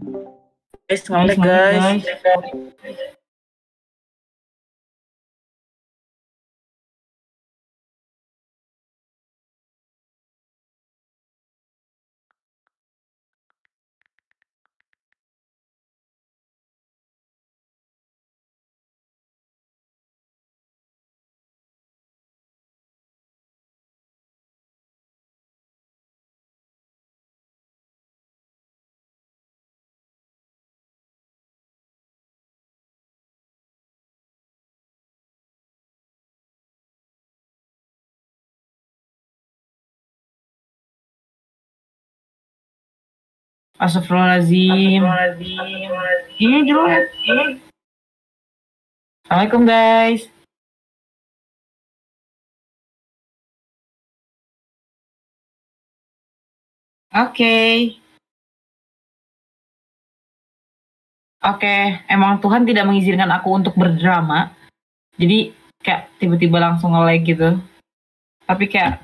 Guys, ngelek guys. Astagfirullahaladzim. Ini jelek. Assalamualaikum guys. Oke, emang Tuhan tidak mengizinkan aku untuk berdrama. Jadi kayak tiba-tiba langsung nge-lag gitu. Tapi kayak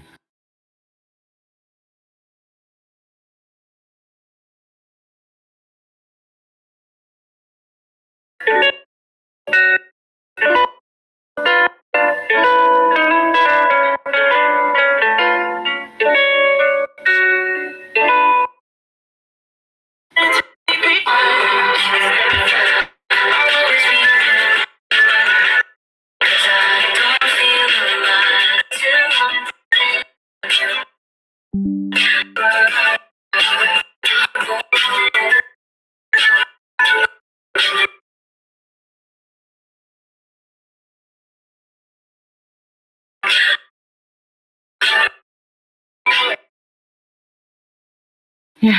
ya.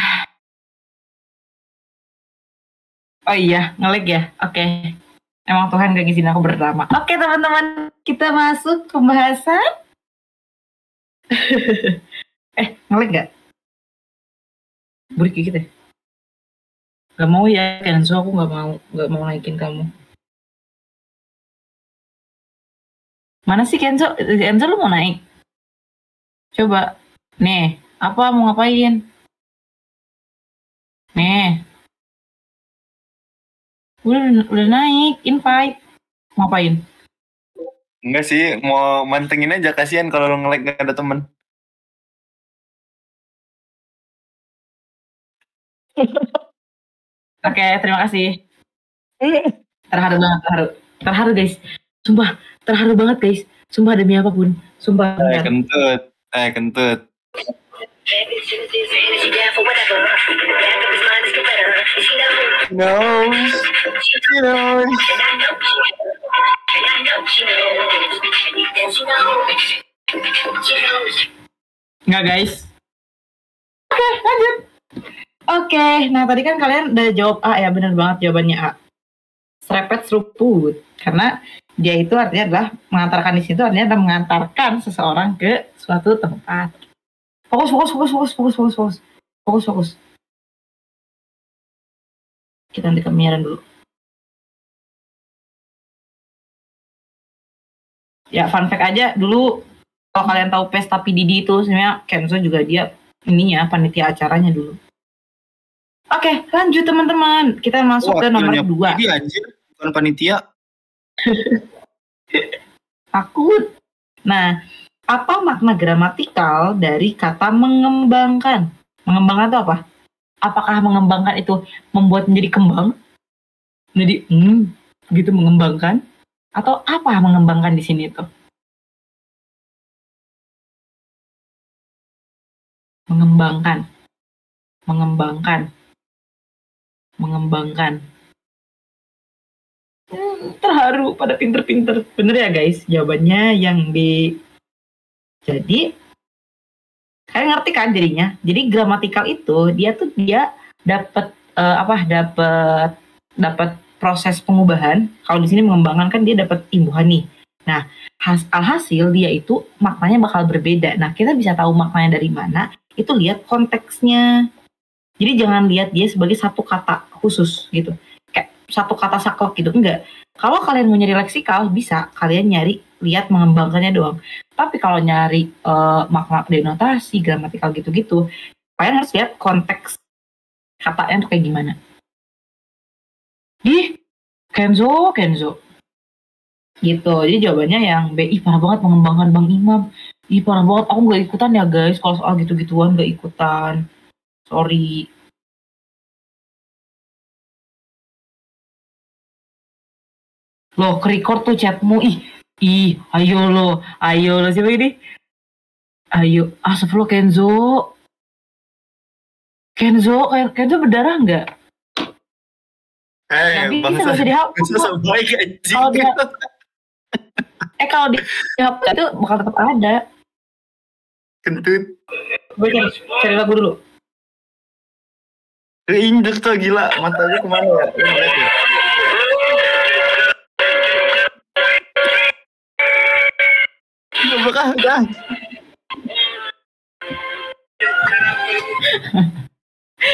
Oh iya, nge-lag ya. Oke. Emang Tuhan gak ngizin aku berdrama. Oke teman-teman, kita masuk pembahasan. Nge-lag gak? Burik gitu ya? Gak mau ya, Kenzo, aku gak mau naikin kamu. Mana sih Kenzo? Kenzo lu mau naik? Coba. Nih, apa mau ngapain? Nih. Udah naik, invite. Mau ngapain? Enggak sih, mau mantengin aja, kasihan kalau lo nge-lag gak ada temen. Oke, terima kasih. Terharu banget, terharu guys. Sumpah, terharu banget guys. Sumpah demi apapun. Sumpah. Kentut. Nggak guys. Oke, lanjut. Oke, nah tadi kan kalian udah jawab A ya, benar banget jawabannya A. Serepet seruput, karena dia itu artinya adalah mengantarkan di situ artinya adalah mengantarkan seseorang ke suatu tempat. Fokus. Kita nanti kemiaran dulu. Ya, fun fact aja dulu, kalau kalian tahu Pesta PDD itu sebenarnya Kenzo juga dia ininya panitia acaranya dulu. Oke, lanjut teman-teman. Kita masuk ke nomor 2. Ini anjir, bukan panitia. Takut. Nah, apa makna gramatikal dari kata mengembangkan? Mengembangkan itu apa? Apakah mengembangkan itu membuat menjadi kembang? Jadi, gitu mengembangkan? Atau apa mengembangkan di sini tuh? Mengembangkan. Terharu pada pinter-pinter. Bener ya guys, jawabannya yang B. Jadi, kalian ngerti kan jadinya? Jadi gramatikal itu dia dapat dapat proses pengubahan. Kalau di sini mengembangkan kan dia dapat imbuhan nih. Nah, alhasil dia itu maknanya bakal berbeda. Nah, kita bisa tahu maknanya dari mana, itu lihat konteksnya. Jadi jangan lihat dia sebagai satu kata khusus gitu. Kayak satu kata saklek gitu, enggak. Kalau kalian mau nyari leksikal, bisa kalian lihat mengembangkannya doang. Tapi kalau nyari makna denotasi, gramatikal gitu-gitu, kalian harus lihat konteks katanya tuh kayak gimana. Kenzo. Gitu. Jadi jawabannya yang B. Ih, parah banget mengembangkan Bang Imam. Ih, parah banget. Aku gak ikutan ya guys. Kalau soal gitu-gituan gak ikutan. Sorry. Loh, ke-record tuh chatmu. Ayo lo. Siapa ini? Ayo. Astagfirullah Kenzo. Kenzo berdarah nggak? Bangsa. Bisa dihapus. Bisa baik anjing. Kalau dihapus itu bakal tetap ada. Kentut. Gue cari lagu dulu. Keinjek tuh gila. Matanya kemana ya? Lihat ya.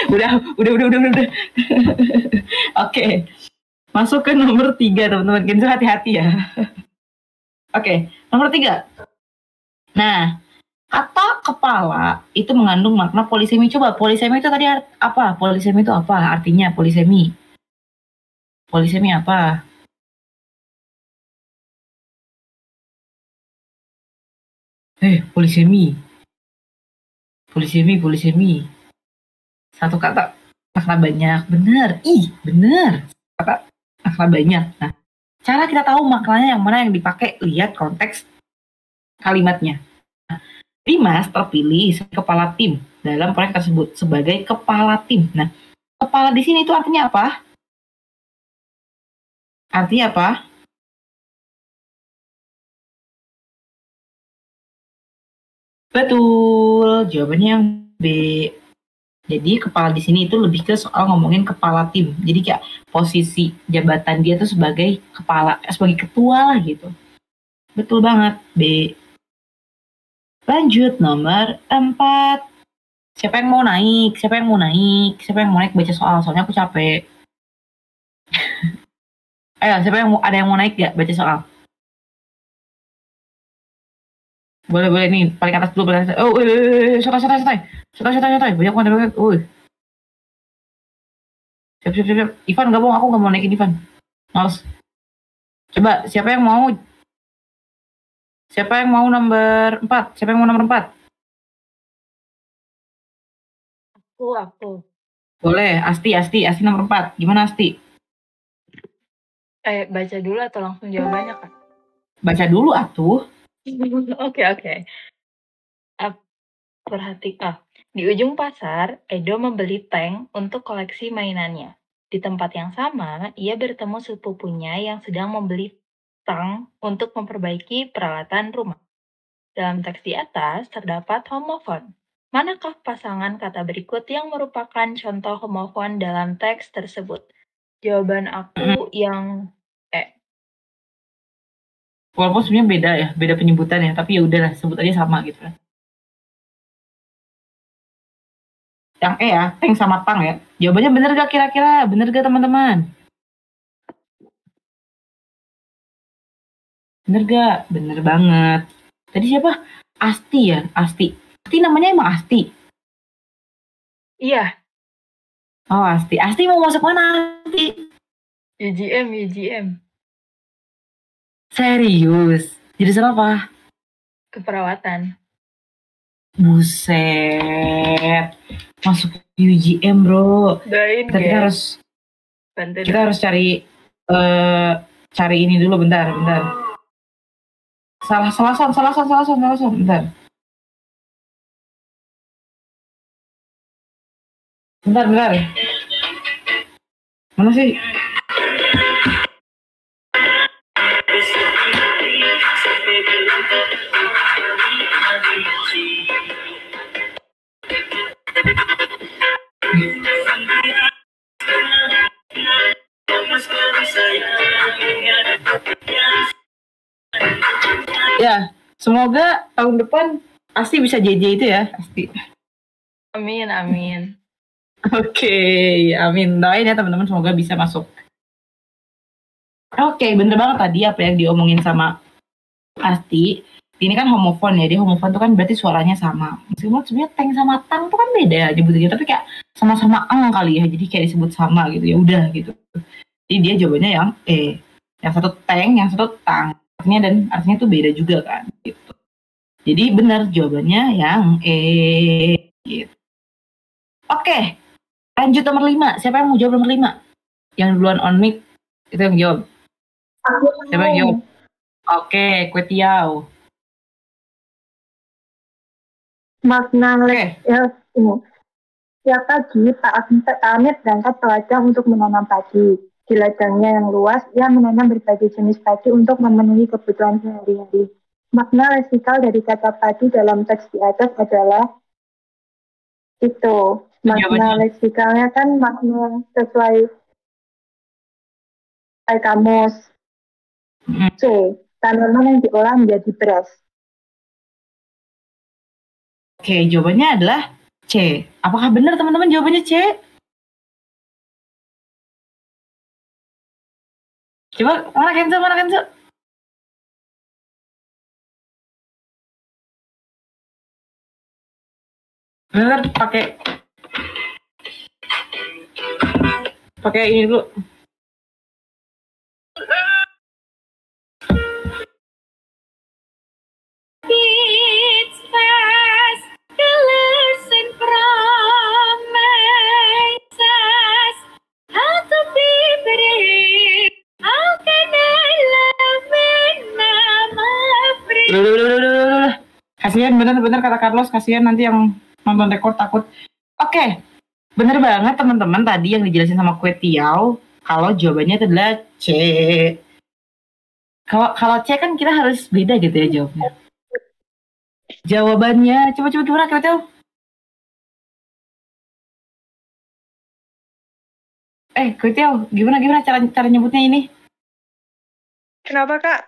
Udah. udah. Oke. Masuk ke nomor 3 teman-teman. Kenzo hati-hati ya. Oke, nomor 3. Nah, kata kepala itu mengandung makna polisemi. Coba polisemi itu tadi apa? Polisemi itu apa? Artinya polisemi. Polisemi apa? Polisemi. Satu kata makna banyak. Bener. Bener. Kata makna banyak. Nah, cara kita tahu maknanya yang mana yang dipakai, lihat konteks kalimatnya. Nah, Dimas terpilih sebagai kepala tim dalam proyek tersebut sebagai kepala tim. Nah, kepala di sini itu artinya apa? Artinya apa? Betul, jawabannya yang B. Jadi kepala di sini itu lebih ke soal ngomongin kepala tim. Jadi kayak posisi jabatan dia tuh sebagai kepala, sebagai ketua lah gitu. Betul banget, B. Lanjut nomor 4. Siapa yang mau naik baca soal, soalnya aku capek. Ayo, ada yang mau naik gak baca soal? Boleh nih, paling atas dulu. Oh, santai. Banyak. Siap. Ivan gabung, aku gak mau naikin Ivan. Males. Coba, siapa yang mau nomor 4? Aku. Boleh, Asti nomor 4. Gimana Asti? Baca dulu atau langsung jawabannya, Kak? Baca dulu atuh. Oke. Perhatikan. Di ujung pasar, Edo membeli tank untuk koleksi mainannya. Di tempat yang sama, ia bertemu sepupunya yang sedang membeli tank untuk memperbaiki peralatan rumah. Dalam teks di atas terdapat homofon. Manakah pasangan kata berikut yang merupakan contoh homofon dalam teks tersebut? Jawaban aku yang Walaupun sebenarnya beda penyebutan ya, tapi ya udahlah sebut aja sama gitu kan. Yang ya, tank sama tang ya. Jawabannya bener gak kira-kira? Bener gak teman-teman? Bener gak? Bener banget. Tadi siapa? Asti ya? Asti namanya emang Asti? Iya. Oh, Asti mau masuk mana Asti? UGM. Serius? Jurusan apa? Keperawatan. Buset. Masuk UGM bro. Doain kita harus cari ini dulu bentar. Salah son bentar. Mana sih? Ya, semoga tahun depan Asti bisa JJ itu ya, Asti. Amin. Oke, amin. Doain ya teman-teman, semoga bisa masuk. Oke, bener banget tadi apa yang diomongin sama Asti. Ini kan homofon ya, dia homofon tuh kan berarti suaranya sama. Meskipun sebenarnya tank sama tang tuh kan beda ya nyebutnya, tapi kayak sama-sama ang kali ya, jadi kayak disebut sama gitu, ya udah gitu. Jadi dia jawabannya yang E. Yang satu tank, yang satu tang. Artinya tuh beda juga kan. Gitu. Jadi benar jawabannya yang E. Gitu. Oke, lanjut nomor 5. Siapa yang mau jawab nomor 5? Yang duluan on mic itu yang jawab. Siapa yang jawab? Oke, Kue Tiao. Makna ini. Setiap pagi, Pak Amit berangkat ke ladang untuk menanam padi. Di ladangnya yang luas, ia menanam berbagai jenis padi untuk memenuhi kebutuhan sehari-hari. Makna leksikal dari kata padi dalam teks di atas adalah itu. Makna leksikalnya kan makna sesuai kamus. C. Tanaman yang diolah menjadi beras. Oke, jawabannya adalah C. Apakah benar teman-teman jawabannya C? Coba, mana Kenzo? Bener, pakai ini dulu. It's fast, colors and promises. How to be brave? How can I love in Udah. Kasihan bener kata Carlos, kasihan nanti yang nonton rekor takut. Oke, bener banget teman-teman tadi yang dijelasin sama Kue Tiao. Kalau jawabannya itu adalah C. Kalau C kan kita harus beda gitu ya jawabnya. Jawabannya, coba gimana Kue Tiao? Kue Tiao, gimana cara nyebutnya ini? Kenapa, Kak?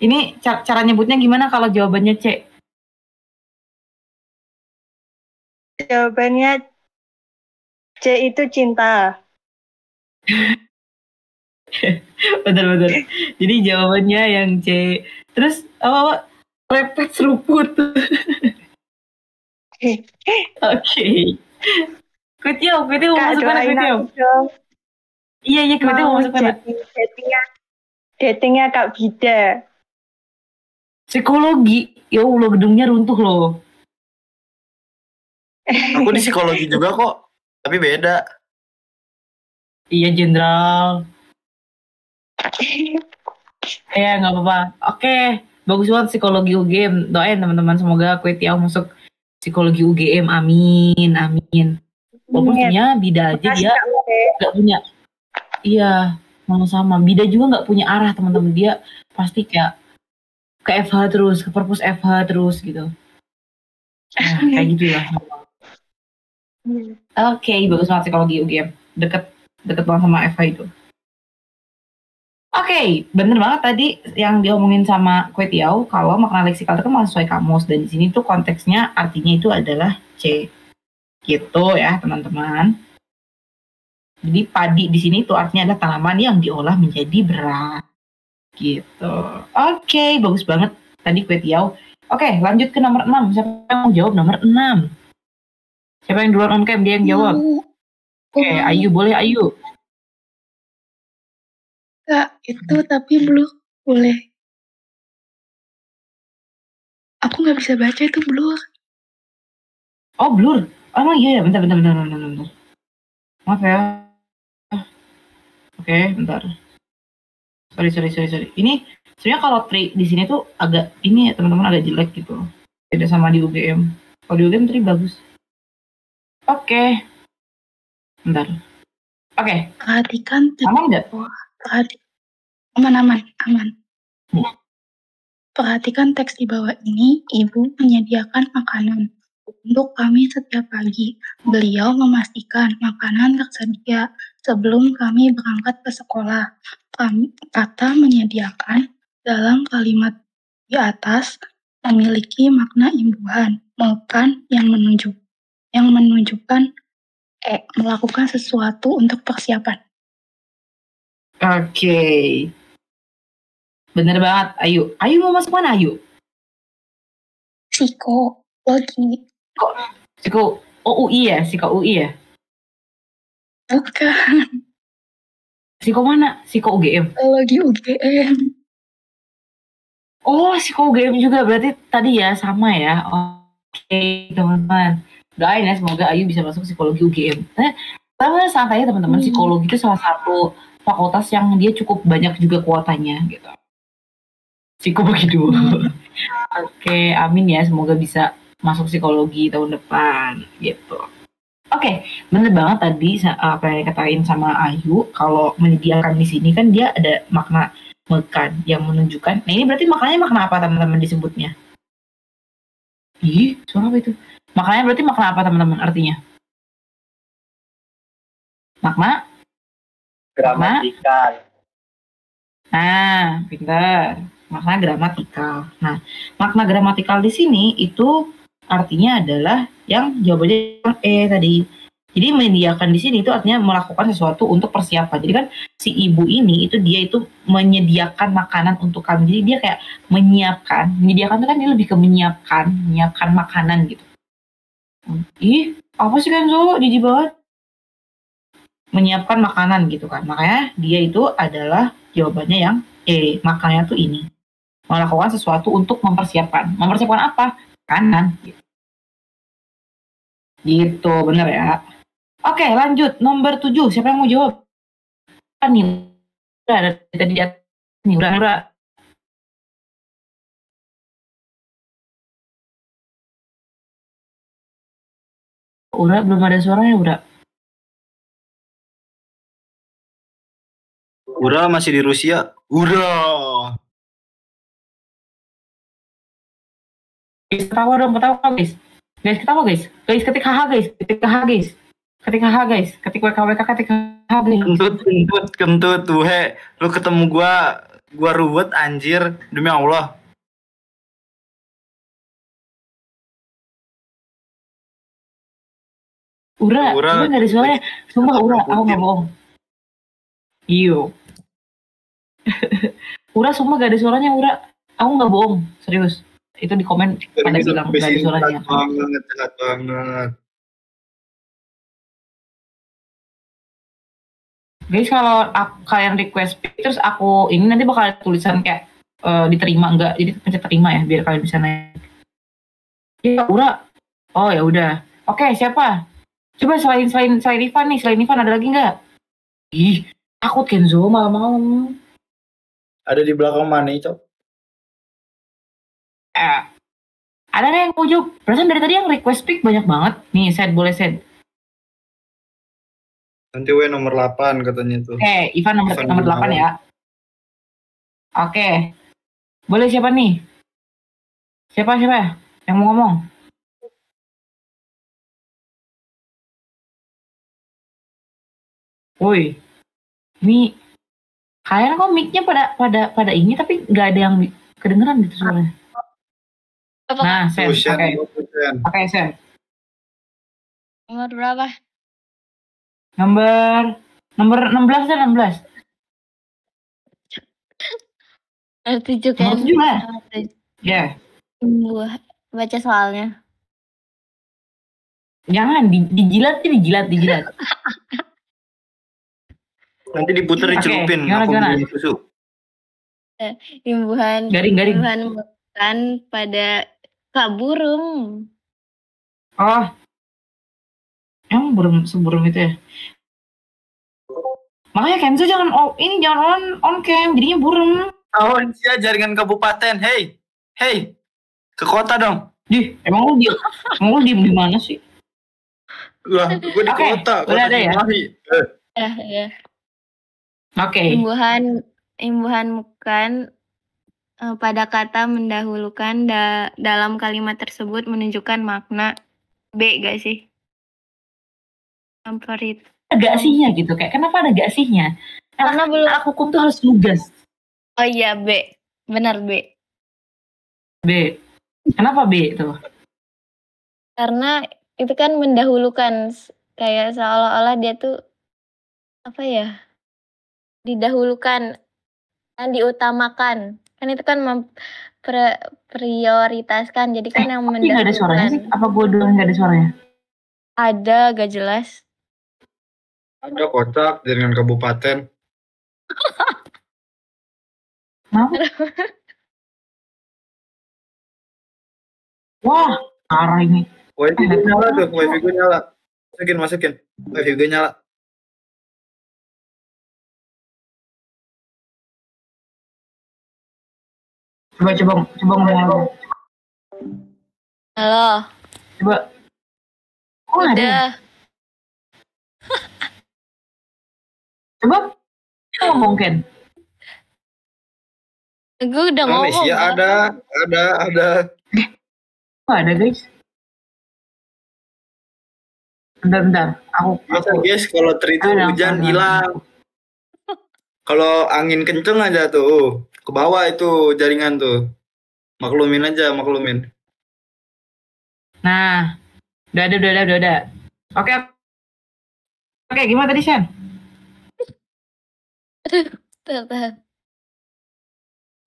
Ini cara nyebutnya gimana kalau jawabannya C? Jawabannya C itu cinta. Bener. Jadi jawabannya yang C. Terus apa? Lepet seruput. Oke. Kue Tiao mau masuk mana Kue Tiao? Iya, Kue Tiao mau masuk mana? Datingnya Kak Bida. Psikologi. Ya Allah, gedungnya runtuh loh. Aku di psikologi juga kok, tapi beda. Iya, Jenderal. Ya, nggak apa-apa. Oke, bagus banget psikologi UGM. Doain teman-teman, semoga Kue Tiao masuk psikologi UGM. Amin. Walaupun punya Bida aja dia nggak punya. Iya, sama-sama. Bida juga nggak punya arah teman-teman. Dia pasti kayak ke FH terus, ke perpus FH terus gitu. Nah, kayak gitu lah. Oke, bagus banget psikologi UGM. Deket banget sama FH itu. Oke, bener banget tadi yang diomongin sama Kue Tiao kalau makna leksikal itu kan sesuai kamus, dan di sini tuh konteksnya artinya itu adalah C. Gitu ya, teman-teman. Jadi padi di sini tuh artinya adalah tanaman yang diolah menjadi beras. Gitu. Oke, bagus banget tadi Kue Tiao. Oke, lanjut ke nomor 6. Siapa yang mau jawab nomor 6? Siapa yang duluan on cam? Dia yang jawab. Oke, Ayu, boleh Ayu. Kak, itu tapi belum boleh. Aku nggak bisa baca itu blur. Oh, blur. Oh, emang iya ya, bentar. Maaf ya. Oke, bentar. Sorry. Ini sebenarnya kalau tri di sini tuh agak ini ya teman-teman, agak jelek gitu. Beda sama di UGM. Kalau di UGM tri bagus. Oke. Bentar. Oke. Perhatikan. Aman nggak? Aman. Perhatikan teks di bawah ini. Ibu menyediakan makanan untuk kami setiap pagi. Beliau memastikan makanan tersedia sebelum kami berangkat ke sekolah. Kata menyediakan dalam kalimat di atas memiliki makna imbuhan, maupun yang menunjukkan melakukan sesuatu untuk persiapan. Oke. Bener banget, Ayu. Ayu mau masuk mana, Ayu? Psikologi. UI ya? Bukan. Psiko mana? Psiko UGM. Psikologi UGM. Oh, psiko UGM juga berarti tadi ya sama ya. Oke, teman-teman. Doain ya semoga Ayu bisa masuk psikologi UGM. Tapi santai ya teman-teman, psikologi itu salah satu fakultas yang dia cukup banyak juga kuotanya gitu. Psiko bagi dua. Oke, amin ya semoga bisa masuk psikologi tahun depan gitu. Oke, bener banget tadi apa yang dikatain sama Ayu, kalau menyediakan di sini kan dia ada makna mekan yang menunjukkan. Nah ini berarti makna apa teman-teman disebutnya? Ih, suara apa itu? Maknanya berarti makna apa teman-teman artinya? Makna? Gramatikal. Nah, pintar. Makna gramatikal. Nah, makna gramatikal di sini itu artinya adalah yang jawabannya yang E tadi. Jadi menyediakan di sini itu artinya melakukan sesuatu untuk persiapan. Jadi kan si ibu ini itu dia itu menyediakan makanan untuk kami. Jadi dia kayak menyiapkan. Menyediakan itu kan dia lebih ke menyiapkan makanan gitu. Ih, apa sih Kenzo? Jijik banget. Menyiapkan makanan gitu kan. Makanya dia itu adalah jawabannya yang E. Makanya tuh ini. Melakukan sesuatu untuk mempersiapkan. Mempersiapkan apa? Makanan gitu. Gitu, bener ya. Oke, lanjut. Nomor 7. Siapa yang mau jawab? Nih, udah ada tadi di atas. Nih, udah. Udah, belum ada suaranya, udah. Ura masih di Rusia. Ura. Ketawa dong, guys. Guys, ketawa guys. Guys, ketik HH guys. Ketik HH guys. Ketik HH guys. Ketik WKWK, ketik HH guys. Kentut, he. Lu ketemu gua ruwet anjir. Demi Allah. Ura gak ada suaranya. Sumpah Ura, aku gak bohong. Iyo. Ura sumpah gak ada suaranya Ura. Aku gak bohong, serius. Itu di komen pada bilang gak ada suaranya. Jahat banget. Guys, kalau kalian request terus aku ini nanti bakal tulisan kayak diterima enggak, jadi pencet terima ya biar kalian bisa naik. Ya Ura. Oh ya udah. Oke, siapa? Coba selain Ivan nih, selain Ivan ada lagi nggak? Ih, takut Kenzo malam-malam. Ada di belakang mana itu? Ada nggak yang mau jawab? Perasaan dari tadi yang request pick banyak banget. Nih, Sed, boleh Sed. Nanti nomor 8 katanya tuh. Oke, Ivan nomor 8 ya. Oke. Boleh siapa nih? Siapa yang mau ngomong? Woi. Ini kalian kok mic-nya pada ini tapi nggak ada yang kedengeran gitu suaranya. Nah, Sen. Oke, Sen. Nomor berapa? Nomor 16 dan 16. Nomor 7 kan? Nomor 7 lah. Ya. Baca soalnya. Jangan, dijilat. Nanti diputer dicelupin. Gimana? Susu. Imbuhan bukan pada Kak Burung. Oh. Emang burung itu ya? Makanya Kenzo jangan on cam, jadinya burung. Tahun sih jaringan kabupaten. Hey. Ke kota dong. Dih, emang lu diem di mana sih? Lah, gue di kota. Udah ada ya? Ya. Oke. Imbuhan bukan pada kata mendahulukan dalam kalimat tersebut menunjukkan makna B gak sih? Favorit. Ada sihnya gitu, kayak kenapa ada gak sihnya? Karena belum hukum tuh harus lugas. Oh iya B, benar B. B. Kenapa B tuh? Karena itu kan mendahulukan, kayak seolah-olah dia tuh apa ya? Didahulukan, kan diutamakan. Kan itu kan prioritaskan. Jadi kan yang mendahulukan. Gak ada suaranya sih? Apa gue doang gak ada suaranya? Ada, gak jelas. Ada kotak jaringan kabupaten. Kenapa? Wah, parah ini. Wifi gue nyala tuh, wifi gue nyala. Masukin. Wifi gue nyala. Coba ngomong. Halo. Coba. Oh, ada. Udah. Coba ngomong Ken. Gue udah ngomong. Ya kan? ada. Oh, ada guys. Bentar. Masa guys, kalau itu hujan hilang. Kalau angin kenceng aja tuh, ke bawah itu jaringan tuh. Maklumin. Nah, udah ada. Oke, gimana tadi Shan? Tahan.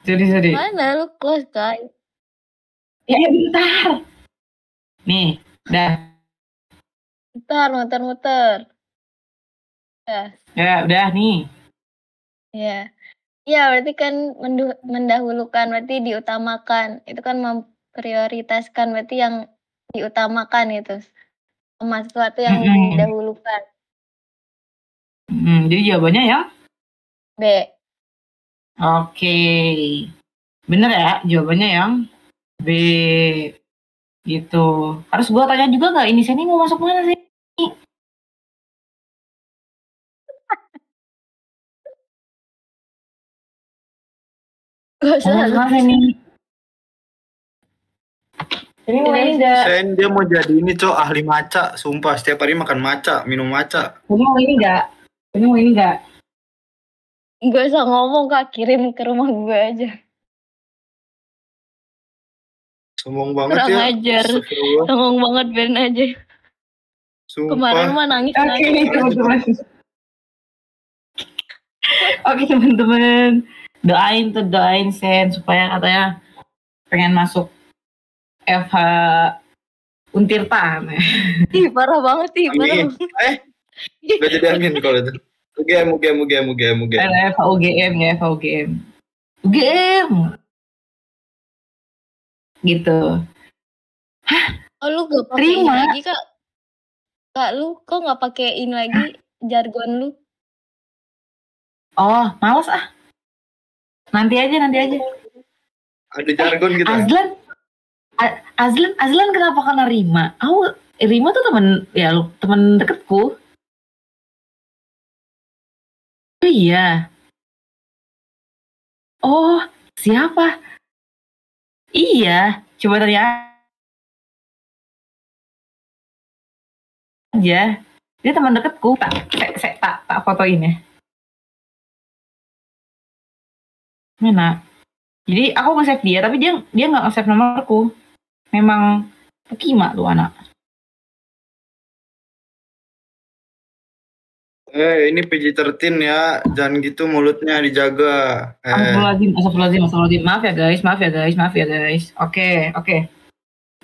Jadi. Mana lu close guys? Ya bentar. Nih, udah. Bentar, muter. Ya, udah nih. Ya. Ya, berarti kan mendahulukan, berarti diutamakan. Itu kan memprioritaskan, berarti yang diutamakan itu. Sama sesuatu yang didahulukan. Jadi jawabannya ya? B. Oke. Bener ya, jawabannya yang B. Gitu. Harus gua tanya juga nggak ini Seni mau masuk mana sih? Gak usah Seni. Ini mau ini enggak? Sen dia mau jadi ini ahli maca, sumpah setiap hari makan maca, minum maca. Ini mau ini enggak? Gak usah ngomong Kak, kirim ke rumah gue aja. Sombong banget kurang ya. Ajar. Sombong banget Ben aja. Sumpah. Kemarin mah nangis. Teman-teman. Oke teman-teman. Doain Sen supaya katanya pengen masuk FH Untirta. Ih, parah banget sih, parah. Gak jadi amin kalau itu. UGM. FH UGM. Gitu. Hah? Oh, lu gak pakein lagi, Kak? Kak, lu kok gak pakein lagi jargon lu? Oh, males ah. Nanti aja. Ada jargon gitu. Azlan kenapa kena Rima? Rima tuh temen deketku. Oh iya. Oh, siapa? Iya, coba tanya aja. Dia teman deketku. Tak fotoin ya. Mana? Jadi aku nge-save dia, tapi dia nggak nge-save nomorku. Memang pekima tuh anak. Ini PG-13 ya, jangan gitu mulutnya dijaga. Astagfirullahaladzim. Maaf ya guys. Oke.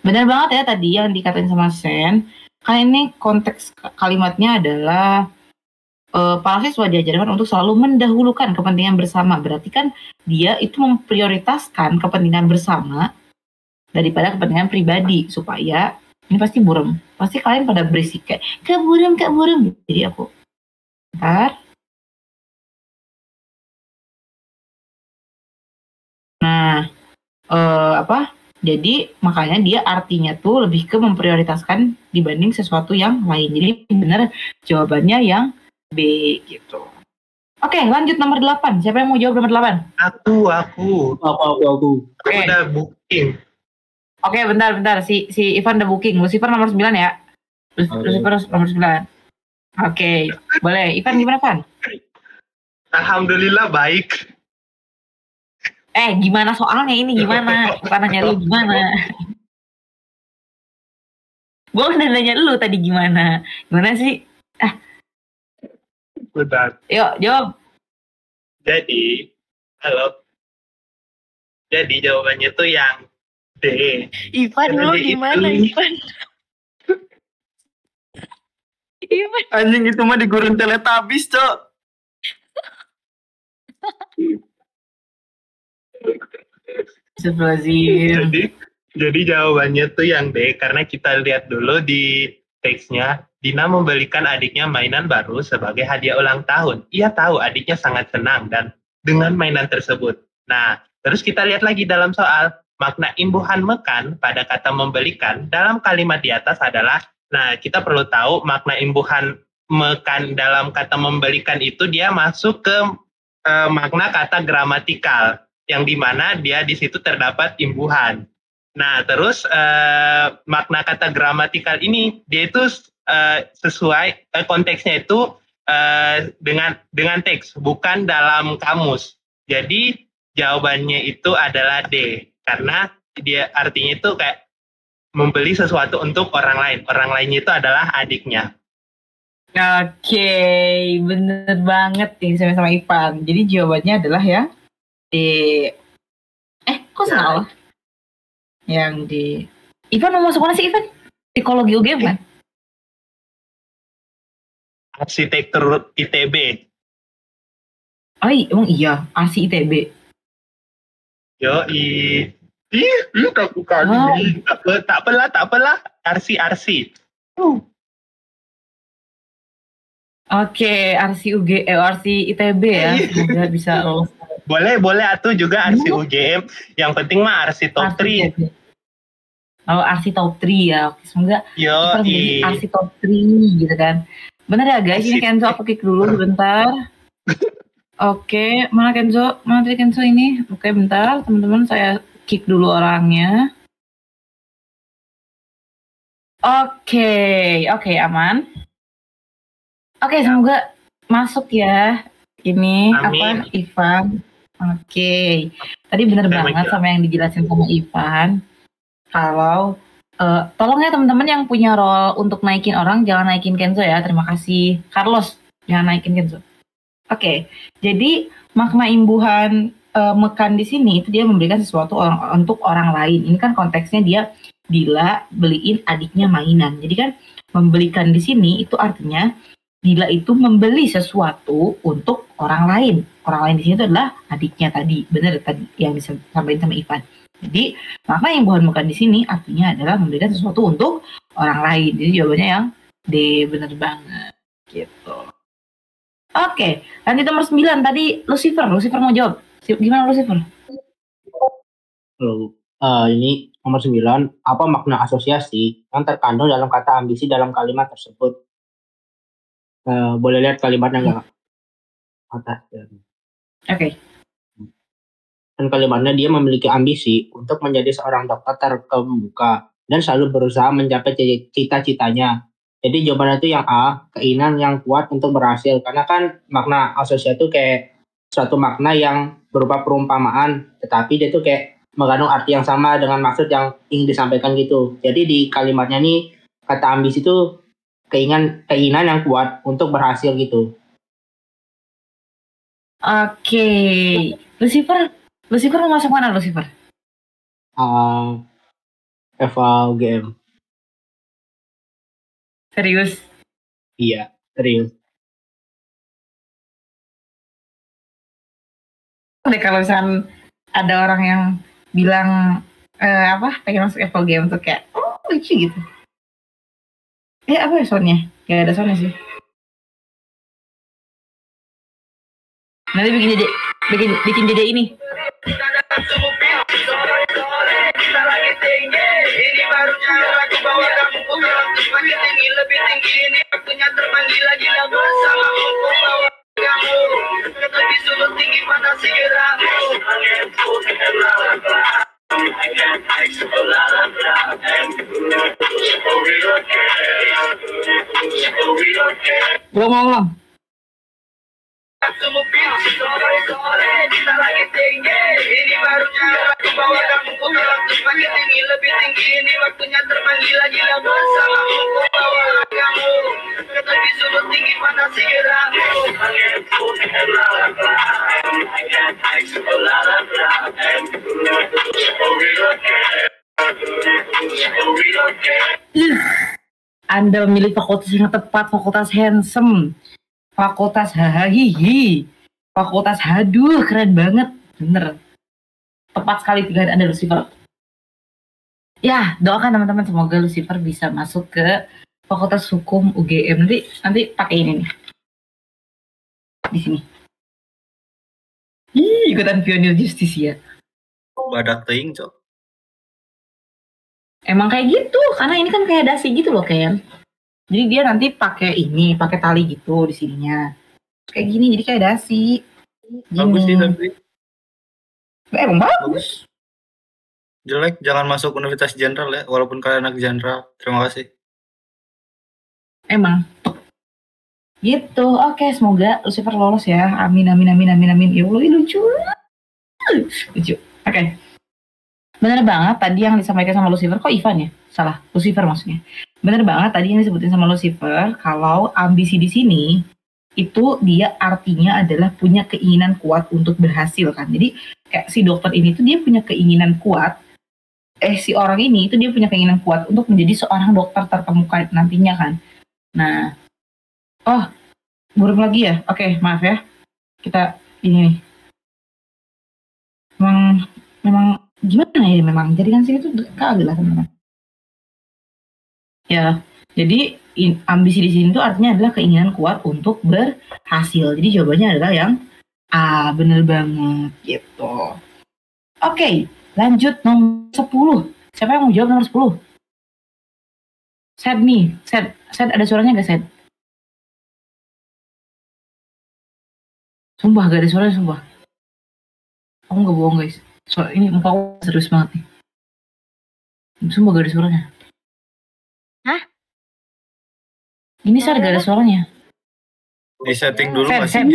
Benar banget ya tadi yang dikatain sama Sen. Karena ini konteks kalimatnya adalah para siswa diajarkan untuk selalu mendahulukan kepentingan bersama. Berarti kan dia itu memprioritaskan kepentingan bersama daripada kepentingan pribadi, supaya ini pasti burem. Pasti kalian pada berisik kayak kak burem. Jadi aku bentar. Nah, jadi makanya dia artinya tuh lebih ke memprioritaskan dibanding sesuatu yang lain. Jadi benar jawabannya yang B gitu. Oke, lanjut nomor 8. Siapa yang mau jawab nomor 8? Aku. Aku Udah booking. Oke, bentar. Si Ivan udah booking. Lucifer nomor 9 ya. Lucifer nomor 9. Oke, boleh. Ivan gimana, Van? Alhamdulillah baik. Gimana soalnya ini gimana? Bukan nanya lu gimana. Gue udah nanya lu tadi gimana. Gimana sih? Bentar. Yuk, jawab. Jadi jawabannya tuh yang D. Ivan, lu gimana Ivan? Anjing itu mah di gurun Teletubbies, Cok. Jadi jawabannya tuh yang D, karena kita lihat dulu di teksnya, Dina membelikan adiknya mainan baru sebagai hadiah ulang tahun. Ia tahu adiknya sangat senang dan dengan mainan tersebut. Nah, terus kita lihat lagi dalam soal, makna imbuhan mekan pada kata membelikan dalam kalimat di atas adalah, nah kita perlu tahu makna imbuhan mekan dalam kata membelikan itu dia masuk ke makna kata gramatikal, yang dimana dia di situ terdapat imbuhan. Nah, terus makna kata gramatikal ini dia itu sesuai konteksnya itu dengan teks, bukan dalam kamus. Jadi jawabannya itu adalah D, karena dia artinya itu kayak membeli sesuatu untuk orang lain. Orang lainnya itu adalah adiknya. Oke, bener banget nih sama Ivan. Jadi jawabannya adalah ya D. Kok salah? Yang di Ivan mau masuk mana sih Ivan? Psikologi UGM kan? Arsitektur ITB. Oh emang iya, Arsi ITB. Yo tak bukan. Tak apalah. Arsi. Oke, Arsi ITB ya. Semoga bisa lolos. Boleh atuh juga Arsi UGM. Yang penting mah Arsi top 3. Oh, Arsi top 3 ya. Oke, semoga kita menjadi Arsi top 3 gitu kan. Bener ya guys, ini Kenzo aku kick dulu sebentar. Oke, mana Kenzo? Mana tadi Kenzo ini? Oke, bentar teman-teman, saya kick dulu orangnya. Oke, aman. Oke, semoga masuk ya. Ini Amin. Ivan. Oke. Tadi bener banget sama yang dijelasin sama Ivan. Kalau tolong ya teman-teman yang punya role untuk naikin orang, jangan naikin Kenzo ya. Terima kasih. Carlos, jangan naikin Kenzo. Oke. Jadi makna imbuhan mekan di sini itu dia memberikan sesuatu untuk orang lain. Ini kan konteksnya dia Dila beliin adiknya mainan. Jadi kan membelikan di sini itu artinya Dila itu membeli sesuatu untuk orang lain. Orang lain di sini itu adalah adiknya tadi. Benar tadi yang disampaikan sama Ivan. Jadi makna imbuhan mekan di sini artinya adalah memberikan sesuatu untuk orang lain. Jadi jawabannya yang D, benar banget. Gitu. Oke, lanjut nomor 9 tadi Lucifer mau jawab. Gimana Lucifer? Ini nomor 9, apa makna asosiasi yang terkandung dalam kata ambisi dalam kalimat tersebut? Boleh lihat kalimatnya nggak? Atas. Oke. Dan kalimatnya dia memiliki ambisi untuk menjadi seorang dokter terkemuka dan selalu berusaha mencapai cita-citanya. Jadi jawabannya itu yang A, keinginan yang kuat untuk berhasil. Karena kan makna asosiasi itu kayak suatu makna yang berupa perumpamaan, tetapi dia tuh kayak mengandung arti yang sama dengan maksud yang ingin disampaikan gitu. Jadi di kalimatnya nih kata ambisi itu keinginan yang kuat untuk berhasil gitu. Oke. Lucifer mau masuk mana Lucifer? Eva UGM. Serius? Iya, serius. Deh kalau misalkan ada orang yang bilang pengen masuk Eva UGM tuh kayak lucu gitu. Apa ya soundnya? Gak ada soundnya sih. Nanti bikin jadi ini. Ini baru cara aku bawa kamu pulang semakin tinggi lebih tinggi ini waktunya terpanggil lagi bersama aku bawa kamu lebih sulit tinggi fantasi gerakmu. Ngomong. Kita lagi tinggi, ini baru cara aku bawa kamu pulang semakin tinggi lebih tinggi ini waktunya terpanggil lagi bersama aku bawa kamu lebih sulit tinggi fantasi gerakmu. Anda memilih fakultas yang tepat, fakultas handsome, fakultas hahihi, fakultas haduh, keren banget, bener. Tepat sekali 3 hari ada Lucifer. Ya, doakan teman-teman semoga Lucifer bisa masuk ke Fakultas Hukum UGM. Nanti pakai ini nih. Di sini. Ikutan Pionir Justisia. Badak teing, Cok. Emang kayak gitu, karena ini kan kayak dasi gitu loh, Ken. Jadi dia nanti pakai tali gitu di sininya. Kayak gini, jadi kayak dasi. Bagus sih tapi. Emang bagus. Jelek, jangan masuk Universitas Jenderal ya, walaupun kalian anak jenderal. Terima kasih. Emang. Gitu, oke, semoga Lucifer lolos ya. Amin, amin, amin, amin, amin. Ya Allah, lucu. Lucu. Oke. Bener banget tadi yang disampaikan sama Lucifer, kok Ivan ya? Salah, Lucifer maksudnya. Bener banget tadi yang disebutin sama Lucifer, kalau ambisi di sini itu dia artinya adalah punya keinginan kuat untuk berhasil kan. Jadi kayak si dokter ini tuh dia punya keinginan kuat. Si orang ini itu dia punya keinginan kuat untuk menjadi seorang dokter terkemuka nantinya kan. Nah, buruk lagi ya? Oke, maaf ya. Kita ini nih. Memang gimana ya memang jaringan sini tuh kagak lah teman-teman. Ya, jadi ambisi di sini tuh artinya adalah keinginan kuat untuk berhasil. Jadi jawabannya adalah yang A, bener banget gitu. Oke, lanjut nomor 10. Siapa yang mau jawab nomor 10? Sed nih, Sed ada suaranya gak Sed? Sumpah gak ada suaranya, sumpah. Aku gak bohong guys. Ini muka aku serius banget nih. Sumpah gak ada suaranya. Hah? Ini Sed gak ada suaranya. Di setting dulu Sed.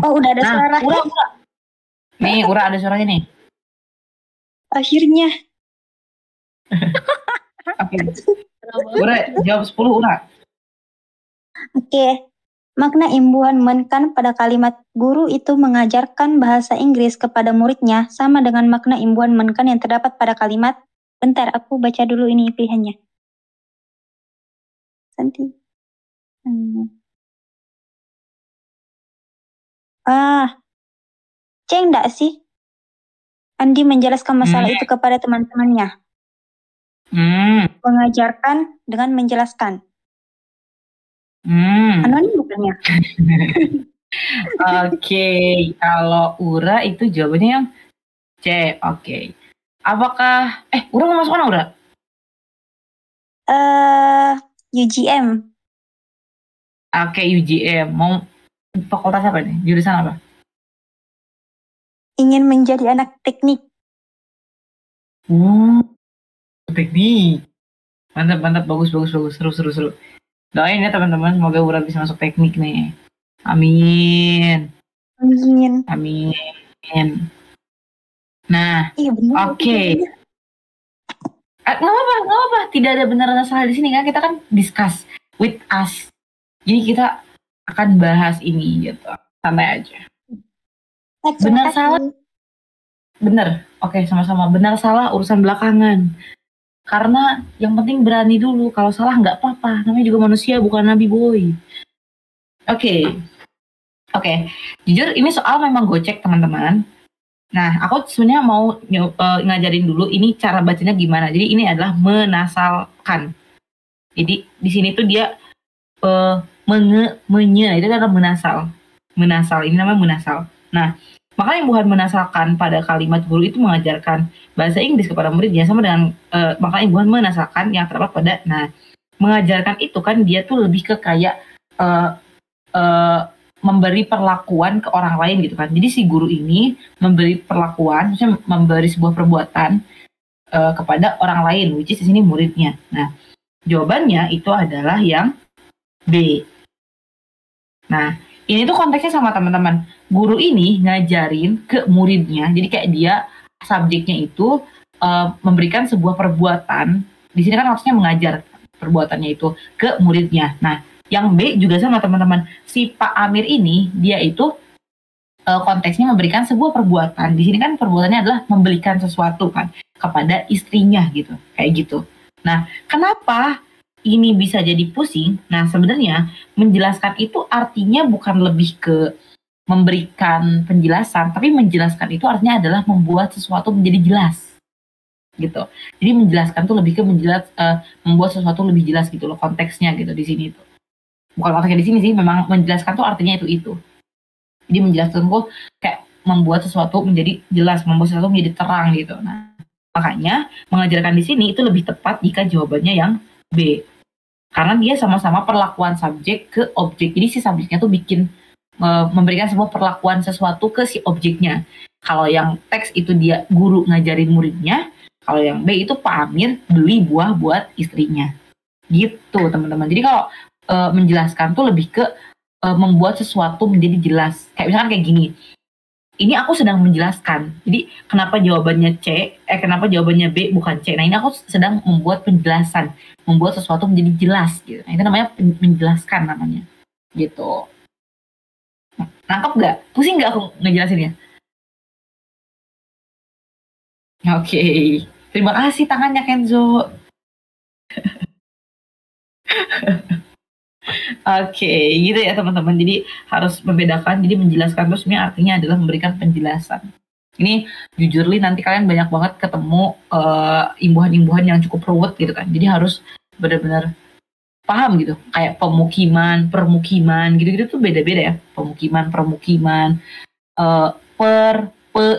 Oh, udah ada suara. Ura. Nih, Ura ada suaranya nih. Akhirnya. Oke. Ura, jawab 10 Ura. Oke. Makna imbuhan menkan pada kalimat guru itu mengajarkan bahasa Inggris kepada muridnya sama dengan makna imbuhan menkan yang terdapat pada kalimat. Bentar, aku baca dulu ini pilihannya. Santi. Ceng enggak sih? Andi menjelaskan masalah itu kepada teman-temannya. Mengajarkan dengan menjelaskan. Anonim bukannya? Oke, kalau Ura itu jawabannya yang C. Oke. Apakah Ura mau masuk mana Ura? UGM. Oke, UGM. Mau fakultas apa nih? Jurusan apa? Ingin menjadi anak teknik. Teknik. Mantap, bagus. Seru. Doain ya teman-teman, semoga Ura bisa masuk teknik nih. Amin. Nah, oke. Nggak apa-apa. Tidak ada benar dan salah di sini kan. Kita kan discuss with us. Jadi kita akan bahas ini gitu. Santai aja. Benar salah? Benar. Oke, sama-sama. Benar salah urusan belakangan. Karena yang penting berani dulu. Kalau salah nggak apa-apa. Namanya juga manusia, bukan nabi boy. Oke. Jujur ini soal memang gocek teman-teman. Nah, aku sebenarnya mau ngajarin dulu ini cara bacanya gimana. Jadi ini adalah menasalkan. Jadi di sini tuh dia itu adalah menasal. Ini namanya menasal. Nah, maka imbuhan menasalkan pada kalimat guru itu mengajarkan bahasa Inggris kepada muridnya sama dengan maka imbuhan menasalkan yang terdapat pada. Nah, mengajarkan itu kan dia tuh lebih ke kayak memberi perlakuan ke orang lain gitu kan. Jadi si guru ini memberi perlakuan, maksudnya memberi sebuah perbuatan kepada orang lain, which is di sini muridnya. Nah, jawabannya itu adalah yang B. Nah, ini tuh konteksnya sama teman-teman. Guru ini ngajarin ke muridnya, jadi kayak dia subjeknya itu memberikan sebuah perbuatan. Di sini kan maksudnya mengajar perbuatannya itu ke muridnya. Nah, yang B juga sama teman-teman. Si Pak Amir ini dia itu konteksnya memberikan sebuah perbuatan. Di sini kan perbuatannya adalah membelikan sesuatu kan kepada istrinya gitu, kayak gitu. Nah, kenapa ini bisa jadi pusing? Nah, sebenarnya menjelaskan itu artinya bukan lebih ke memberikan penjelasan, tapi menjelaskan itu artinya adalah membuat sesuatu menjadi jelas gitu. Jadi menjelaskan tuh lebih ke membuat sesuatu lebih jelas gitu loh, konteksnya gitu di sini tuh. Bukan konteksnya di sini sih, memang menjelaskan tuh artinya itu. Jadi menjelaskan tuh kayak membuat sesuatu menjadi jelas, membuat sesuatu menjadi terang gitu. Nah, makanya mengajarkan di sini itu lebih tepat jika jawabannya yang B. Karena dia sama-sama perlakuan subjek ke objek. Jadi si subjeknya tuh memberikan sebuah perlakuan sesuatu ke si objeknya. Kalau yang teks itu dia guru ngajarin muridnya, kalau yang B itu Pak Amir beli buah buat istrinya. Gitu teman-teman. Jadi kalau menjelaskan tuh lebih ke membuat sesuatu menjadi jelas. Kayak misalkan kayak gini. Ini aku sedang menjelaskan. Jadi kenapa jawabannya kenapa jawabannya B bukan C. Nah ini aku sedang membuat penjelasan. Membuat sesuatu menjadi jelas gitu. Nah itu namanya menjelaskan namanya. Gitu. Nangkep nggak? Pusing nggak aku ngejelasinnya? Oke. Terima kasih tangannya Kenzo. Oke, gitu ya teman-teman. Jadi harus membedakan. Jadi menjelaskan itu sebenarnya artinya adalah memberikan penjelasan. Ini jujur nanti kalian banyak banget ketemu imbuhan-imbuhan yang cukup ruwet gitu kan. Jadi harus benar-benar paham gitu. Kayak permukiman gitu-gitu tuh beda-beda ya. Permukiman,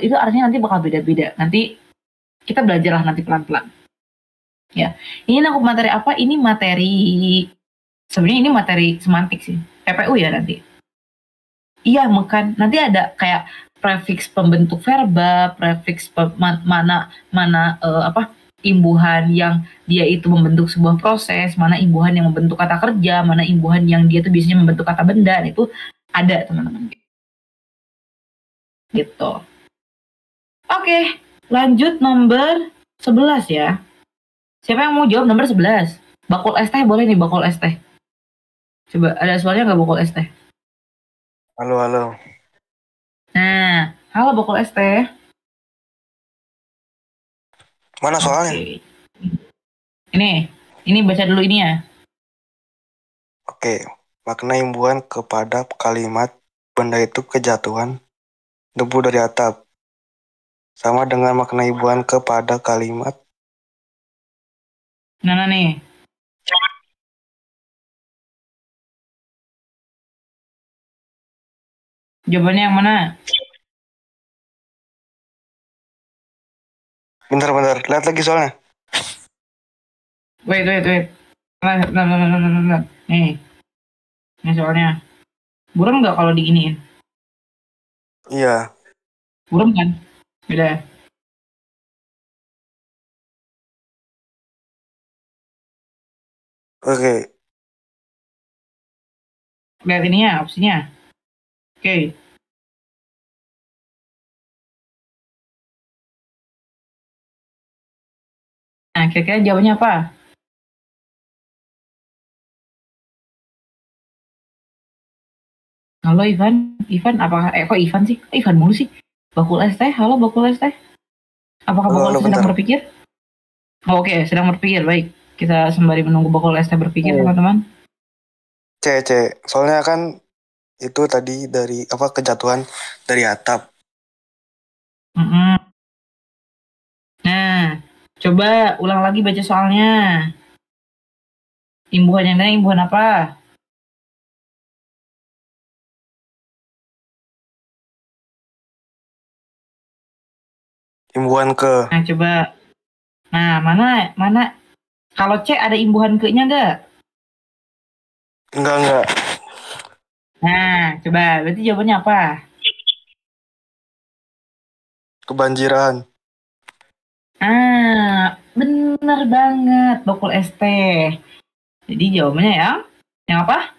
itu artinya nanti bakal beda-beda. Nanti kita belajar lah nanti pelan-pelan. Ya, ini aku materi apa? Ini materi sebenarnya ini materi semantik sih. PPU ya nanti. Iya, makan. Nanti ada kayak prefiks pembentuk verba, prefiks imbuhan yang dia itu membentuk sebuah proses, mana imbuhan yang membentuk kata kerja, mana imbuhan yang dia tuh biasanya membentuk kata benda. Nah, itu ada teman-teman. Gitu. Oke, lanjut nomor 11 ya. Siapa yang mau jawab nomor 11? Bakul es teh boleh nih, bakul es teh. Coba, ada soalnya nggak bakul es teh? Halo. Nah, halo bakul es teh. Mana soalnya? Oke. Ini baca dulu ini ya. Oke, makna imbuhan kepada kalimat benda itu kejatuhan debu dari atap. Sama dengan makna imbuhan kepada kalimat. Nah nih. Jawabannya yang mana? Bentar. Lihat lagi soalnya. Wait. Nah. Nih. Ini soalnya. Buram nggak kalau diginiin? Iya. Buram kan? Beda. Oke. Lihat ininya, opsinya. Oke. Nah, kira-kira jawabannya apa? Halo Ivan, apakah kok Ivan sih? Ivan mulu sih. Bakul es teh, halo bakul es teh. Apakah bakul es teh sedang berpikir? Oh, oke, sedang berpikir. Baik, kita sembari menunggu bakul es teh berpikir, teman-teman. C. Soalnya kan itu tadi dari kejatuhan dari atap. Nah, coba ulang lagi baca soalnya. Imbuhan yang lain, imbuhan apa? Imbuhan ke. Nah, coba. Nah, mana? Kalau C ada imbuhan ke-nya nggak? Enggak. Nah, coba. Berarti jawabannya apa? Kebanjiran. Bener banget. Bakul es teh. Jadi jawabannya yang apa?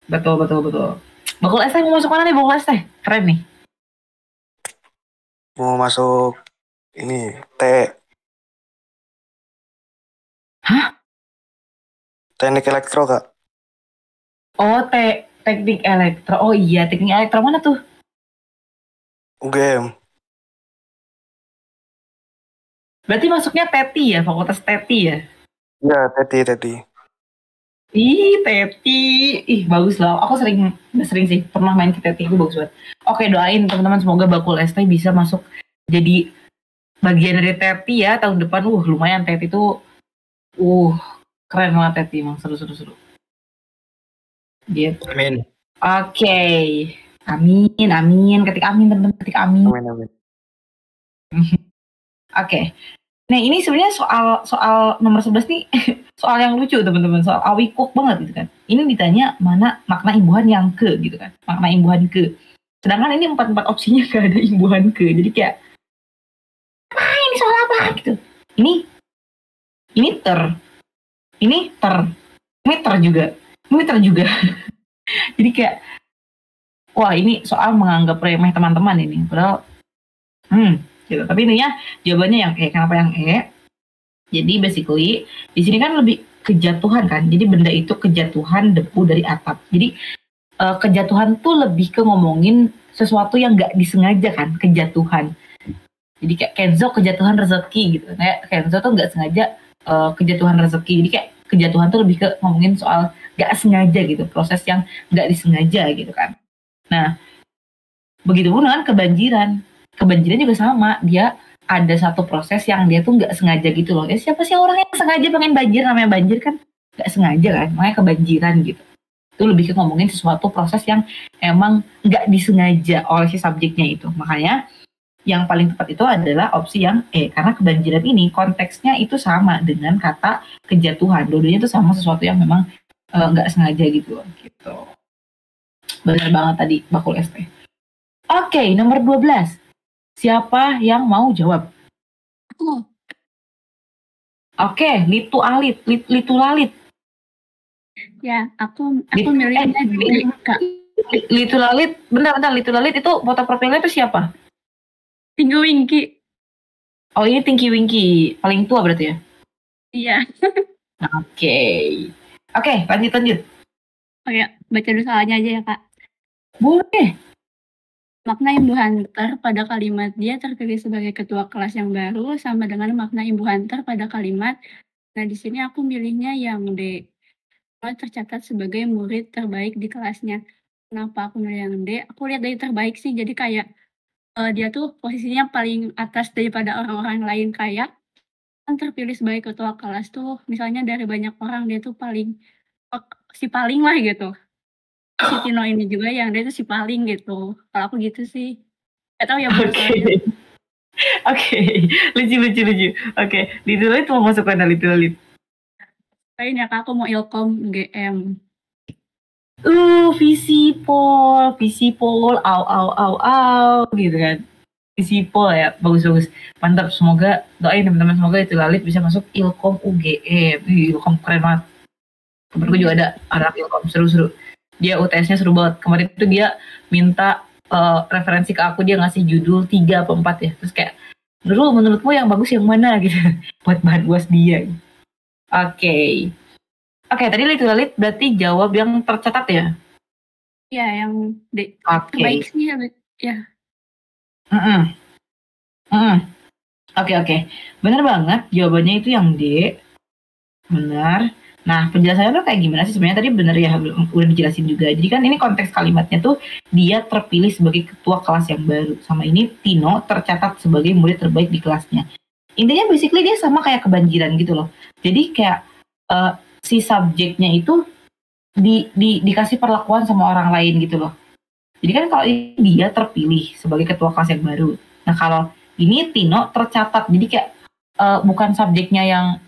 Betul. Bakul es teh mau masuk mana nih bakul es teh? Keren nih. Mau masuk ini T. Hah? Teknik elektro, Kak. Oh, teknik elektro. Oh iya, teknik elektro mana tuh? UGM. Berarti masuknya TETI ya, fakultas TETI ya? Iya, Teti. Ih, Teti. Ih, bagus lah. Aku sering sih pernah main ke Teti, itu bagus banget. Oke, doain teman-teman semoga Bakul ST bisa masuk jadi bagian dari Teti ya tahun depan. Lumayan Teti tuh keren banget Teti, emang seru. Gitu. Amin. Oke. Amin. Ketik amin teman-teman, ketik amin. Amin. Oke. Nah, ini sebenarnya soal nomor 11 nih soal yang lucu teman-teman, soal awikuk banget gitu kan. Ini ditanya mana makna imbuhan yang ke gitu kan. Makna imbuhan ke. Sedangkan ini 4 opsinya gak ada imbuhan ke. Jadi kayak ini soal apa gitu. Ini ter juga. Jadi kayak wah, ini soal menganggap remeh teman-teman ini. Padahal gitu. Tapi intinya jawabannya yang E. Kenapa yang E? Jadi basically di sini kan lebih kejatuhan kan. Jadi benda itu kejatuhan debu dari atap. Jadi kejatuhan tuh lebih ke ngomongin sesuatu yang nggak disengaja kan, kejatuhan. Jadi kayak Kenzo kejatuhan rezeki gitu. Kayak Kenzo tuh nggak sengaja kejatuhan rezeki. Jadi kayak kejatuhan tuh lebih ke ngomongin soal nggak sengaja gitu, proses yang nggak disengaja gitu kan. Nah, begitupun dengan kebanjiran. Kebanjiran juga sama, dia ada satu proses yang dia tuh nggak sengaja gitu loh. Siapa sih orang yang sengaja pengen banjir, namanya banjir kan nggak sengaja kan, makanya kebanjiran gitu. Itu lebih ke ngomongin sesuatu proses yang emang nggak disengaja oleh si subjeknya itu. Makanya yang paling tepat itu adalah opsi yang E, karena kebanjiran ini konteksnya itu sama dengan kata kejatuhan. Dua-duanya itu sama sesuatu yang memang nggak sengaja gitu loh. Gitu. Benar banget tadi Bakul ST. Oke, nomor 12. Siapa yang mau jawab? Aku. Oke, Litu Lalit. Ya, aku milihnya dulu, Kak. Litu Lalit, bentar, Litu Lalit itu foto profilnya itu siapa? Tinky Winky. Oh, ini Tinky Winky, paling tua berarti ya? Iya. Oke, lanjut. Oke, baca dulu soalnya aja ya, Kak. Boleh. Makna imbuhan ter pada kalimat dia terpilih sebagai ketua kelas yang baru sama dengan makna imbuhan ter pada kalimat. Nah, di sini aku milihnya yang D. Tercatat sebagai murid terbaik di kelasnya. Kenapa aku milih yang D? Aku lihat dari terbaik sih, jadi kayak dia tuh posisinya paling atas daripada orang-orang lain, kayak kan terpilih sebagai ketua kelas tuh misalnya dari banyak orang dia tuh paling si paling lah gitu. Si Tino ini juga yang dia tuh si paling gitu. Kalau aku gitu sih. Gak tau ya. Oke. Lucu. Oke, Litu Lalit mau masuk mana Litu Lalit? Lain ya, Kak, aku mau Ilkom GM. Visipol, gitu kan. Visipol ya, bagus. Mantap, semoga doain teman-teman, semoga Litu Lalit bisa masuk Ilkom UGM. Ilkom keren banget. Kemarin juga ada anak Ilkom, seru. Dia UTS-nya seru banget. Kemarin itu dia minta referensi ke aku, dia ngasih judul 3 atau 4 ya. Terus kayak, menurutmu yang bagus yang mana gitu. Buat bahan buas dia. Oke, tadi Litu Lalit berarti jawab yang tercatat ya? Iya, yang D. Oke. Terbaik sih ya. Oke. Benar banget, jawabannya itu yang D. Benar. Nah, penjelasannya tuh kayak gimana sih sebenarnya? Tadi bener ya, udah dijelasin juga. Jadi kan ini konteks kalimatnya tuh dia terpilih sebagai ketua kelas yang baru. Sama ini Tino tercatat sebagai murid terbaik di kelasnya. Intinya basically dia sama kayak kebanjiran gitu loh. Jadi kayak si subjeknya itu dikasih perlakuan sama orang lain gitu loh. Jadi kan kalau ini dia terpilih sebagai ketua kelas yang baru. Nah, kalau ini Tino tercatat. Jadi kayak bukan subjeknya yang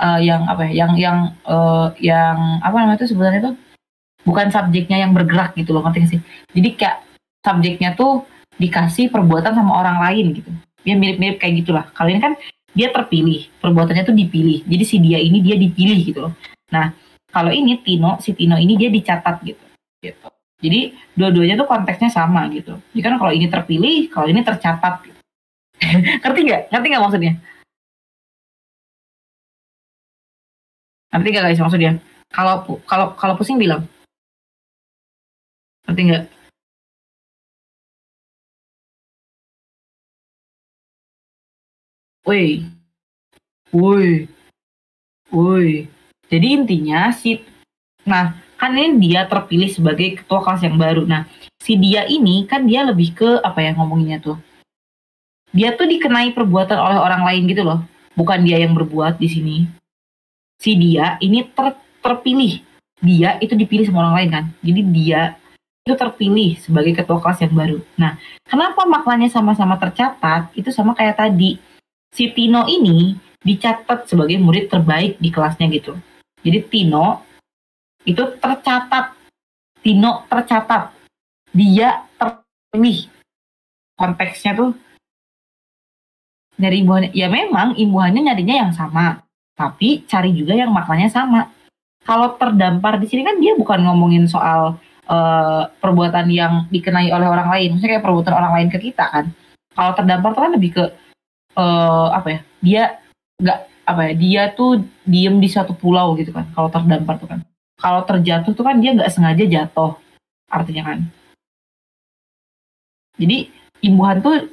apa ya, yang apa namanya itu sebenarnya tuh bukan subjeknya yang bergerak gitu loh, ngerti gak sih? Jadi kayak subjeknya tuh dikasih perbuatan sama orang lain gitu. Dia mirip-mirip kayak gitulah. Kalau ini kan dia terpilih, perbuatannya tuh dipilih. Jadi si dia ini dia dipilih gitu loh. Nah, kalau ini si Tino ini dia dicatat gitu. Jadi dua-duanya tuh konteksnya sama gitu. Jadi kan kalau ini terpilih, kalau ini tercatat gitu. Ngerti nggak maksudnya? Ngerti nggak guys maksudnya? Kalau pusing bilang. Ngerti nggak? Woi. Jadi intinya nah kan ini dia terpilih sebagai ketua kelas yang baru. Nah si dia ini kan dia lebih ke apa ya ngomonginnya tuh. Dia tuh dikenai perbuatan oleh orang lain gitu loh. Bukan dia yang berbuat di sini. Si dia ini terpilih. Dia itu dipilih sama orang lain kan. Jadi dia itu terpilih sebagai ketua kelas yang baru. Nah, kenapa maknanya sama-sama tercatat? Itu sama kayak tadi. Si Tino ini dicatat sebagai murid terbaik di kelasnya gitu. Jadi Tino itu tercatat. Tino tercatat. Dia terpilih. Konteksnya tuh dari imbuhannya. Ya memang imbuhannya nyarinya yang sama. Tapi cari juga yang maknanya sama. Kalau terdampar di sini kan dia bukan ngomongin soal perbuatan yang dikenai oleh orang lain. Maksudnya kayak perbuatan orang lain ke kita kan. Kalau terdampar tuh kan lebih ke apa ya? Dia nggak apa ya? Dia tuh diem di suatu pulau gitu kan. Kalau terdampar tuh kan. Kalau terjatuh tuh kan dia nggak sengaja jatuh, artinya kan. Jadi imbuhan tuh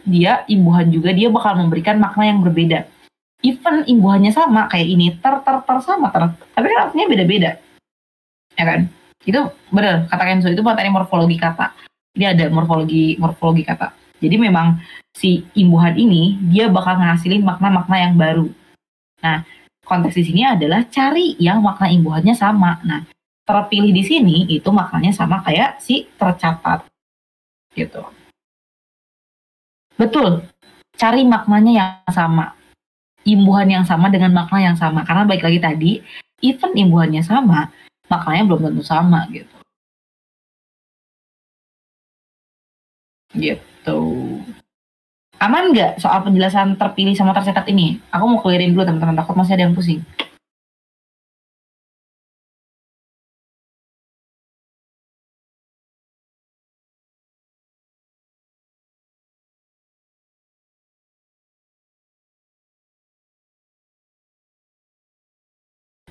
imbuhan juga dia bakal memberikan makna yang berbeda. Even imbuhannya sama kayak ini sama tapi kan artinya beda-beda, ya kan? Itu benar kata Kenzo itu materi morfologi kata. Ini ada morfologi kata. Jadi memang si imbuhan ini dia bakal ngasilin makna-makna yang baru. Nah konteks di sini adalah cari yang makna imbuhannya sama. Nah terpilih di sini itu maknanya sama kayak si tercatat gitu. Betul, cari maknanya yang sama, imbuhan yang sama dengan makna yang sama. Karena baik lagi tadi, even imbuhannya sama, maknanya belum tentu sama gitu. Gitu. Aman nggak soal penjelasan terpilih sama tercatat ini? Aku mau clearin dulu teman-teman, takut masih ada yang pusing.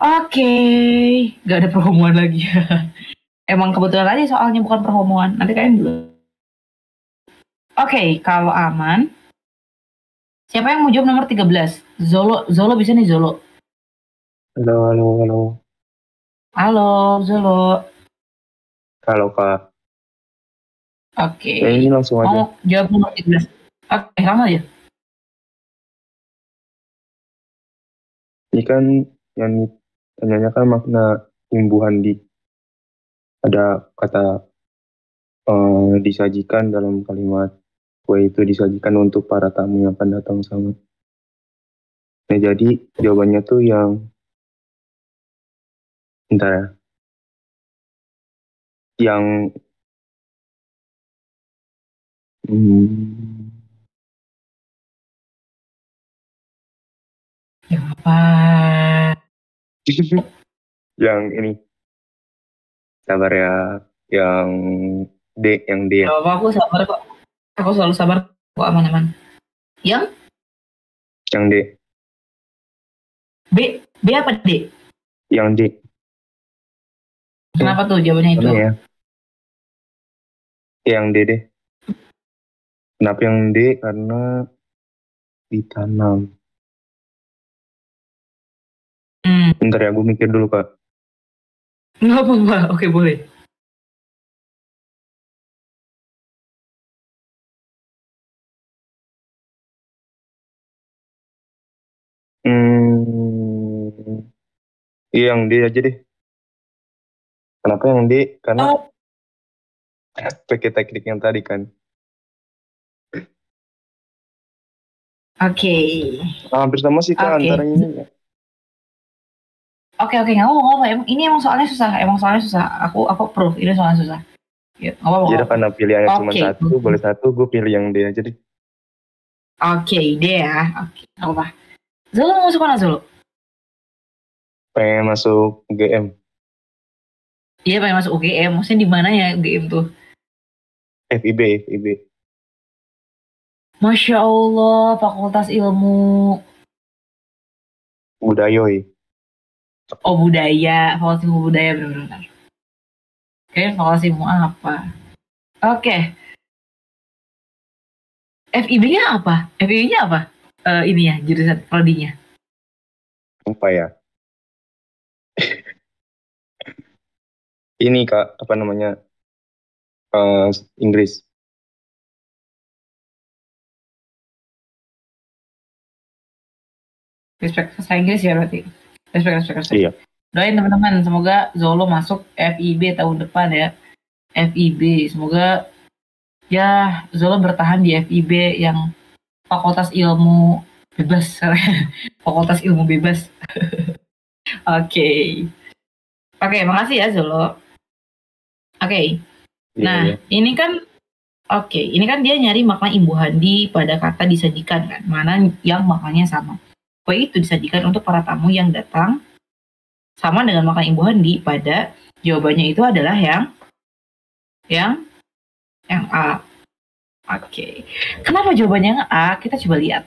Oke, nggak ada perhomoan lagi. Emang kebetulan aja soalnya bukan perhomoan. Nanti kalian dulu. Oke, kalau aman. Siapa yang mau jawab nomor 13? Zolo bisa nih Zolo. Halo. Halo, Zolo. Halo, Kak. Oke. Ini langsung aja. Mau jawab nomor 13. Oke, langsung aja. Ini kan yang tanyanya kan makna imbuhan ada kata disajikan dalam kalimat kue itu disajikan untuk para tamu yang akan datang sama. Nah, jadi jawabannya tuh yang bentar ya. Yang Yang apa? yang ini. Sabar ya. Yang D. Gak apa-apa, aku sabar kok. Aku selalu sabar kok, aman-aman. Yang D. B apa D? Yang D. Kenapa tuh jawabannya itu? Ya? Yang D deh. Kenapa yang D? Karena ditanam. Bentar ya, gue mikir dulu, Kak. Nggak apa-apa, oke boleh. Iya, yang D aja deh. Kenapa yang D? Karena pakai teknik yang tadi kan. Oke. Hampir sama sih Kak antara ini ya. Oke, nggak apa-apa. Ini emang soalnya susah. Aku proof ini soalnya susah. Ya, jadi karena pilihannya cuma satu, boleh satu, gue pilih yang D aja deh. Oke, D ya. Oke, apa? Zolo mau masuk mana Zolo? Pengen masuk UGM. Iya, pengen masuk UGM. Maksudnya di mana ya UGM tuh? FIB. Masya Allah, Fakultas Ilmu Budayoy. Oh, budaya. Fakultas Ilmu Budaya, benar-benar. Oke, Fakultas Ilmu apa? Oke. FIB-nya apa? FIB-nya apa? Ini ya, jurusan prodinya. Apa ya? ini Kak, apa namanya, Inggris. Respect bahasa Inggris ya berarti. Respect. Iya. Doain teman-teman, semoga Zolo masuk FIB tahun depan ya. FIB, semoga ya Zolo bertahan di FIB yang Fakultas Ilmu Bebas. Fakultas Ilmu Bebas. Oke, makasih ya Zolo. Oke. Nah, ini kan ini kan dia nyari makna imbuhan di pada kata disajikan kan, mana yang maknanya sama. Kue itu disajikan untuk para tamu yang datang sama dengan makna imbuhan di pada jawabannya itu adalah yang A. Oke. Kenapa jawabannya yang A? Kita coba lihat.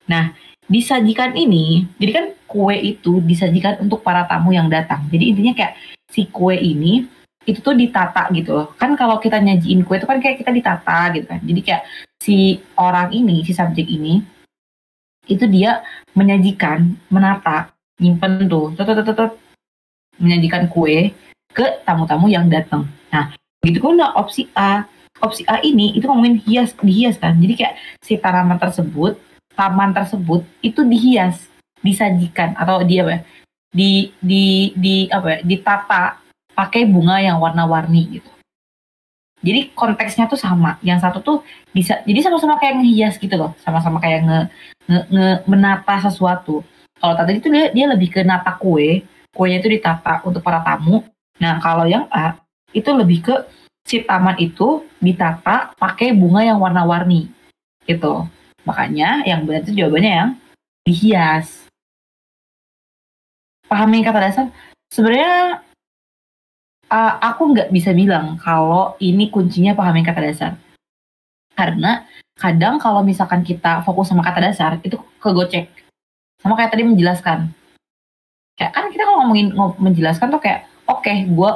Nah, disajikan ini, jadi kan kue itu disajikan untuk para tamu yang datang. Jadi intinya kayak si kue ini itu tuh ditata gitu loh. Kan kalau kita nyajiin kue itu kan kayak kita ditata gitu kan. Jadi kayak si orang ini, si subjek ini itu dia menyajikan, menata, nyimpen tuh, menyajikan kue ke tamu-tamu yang datang. Nah, gitu kan udah opsi A. Opsi A ini itu ngomongin dihias kan. Jadi kayak si taman tersebut itu dihias, disajikan atau dia apa ya? Ditata pakai bunga yang warna-warni gitu. Jadi konteksnya tuh sama. Yang satu tuh bisa jadi sama-sama kayak ngehias gitu loh, sama-sama kayak menata sesuatu. Kalau tadi itu dia lebih ke nata kuenya itu ditata untuk para tamu. Nah, kalau yang A itu lebih ke si taman itu ditata pakai bunga yang warna-warni gitu. Makanya yang benar itu jawabannya yang dihias. Pahami kata dasar? Sebenarnya aku nggak bisa bilang kalau ini kuncinya pahami kata dasar. Karena kadang kalau misalkan kita fokus sama kata dasar itu kegocek. Sama kayak tadi menjelaskan. Kayak kan kita kalau ngomongin menjelaskan tuh kayak oke,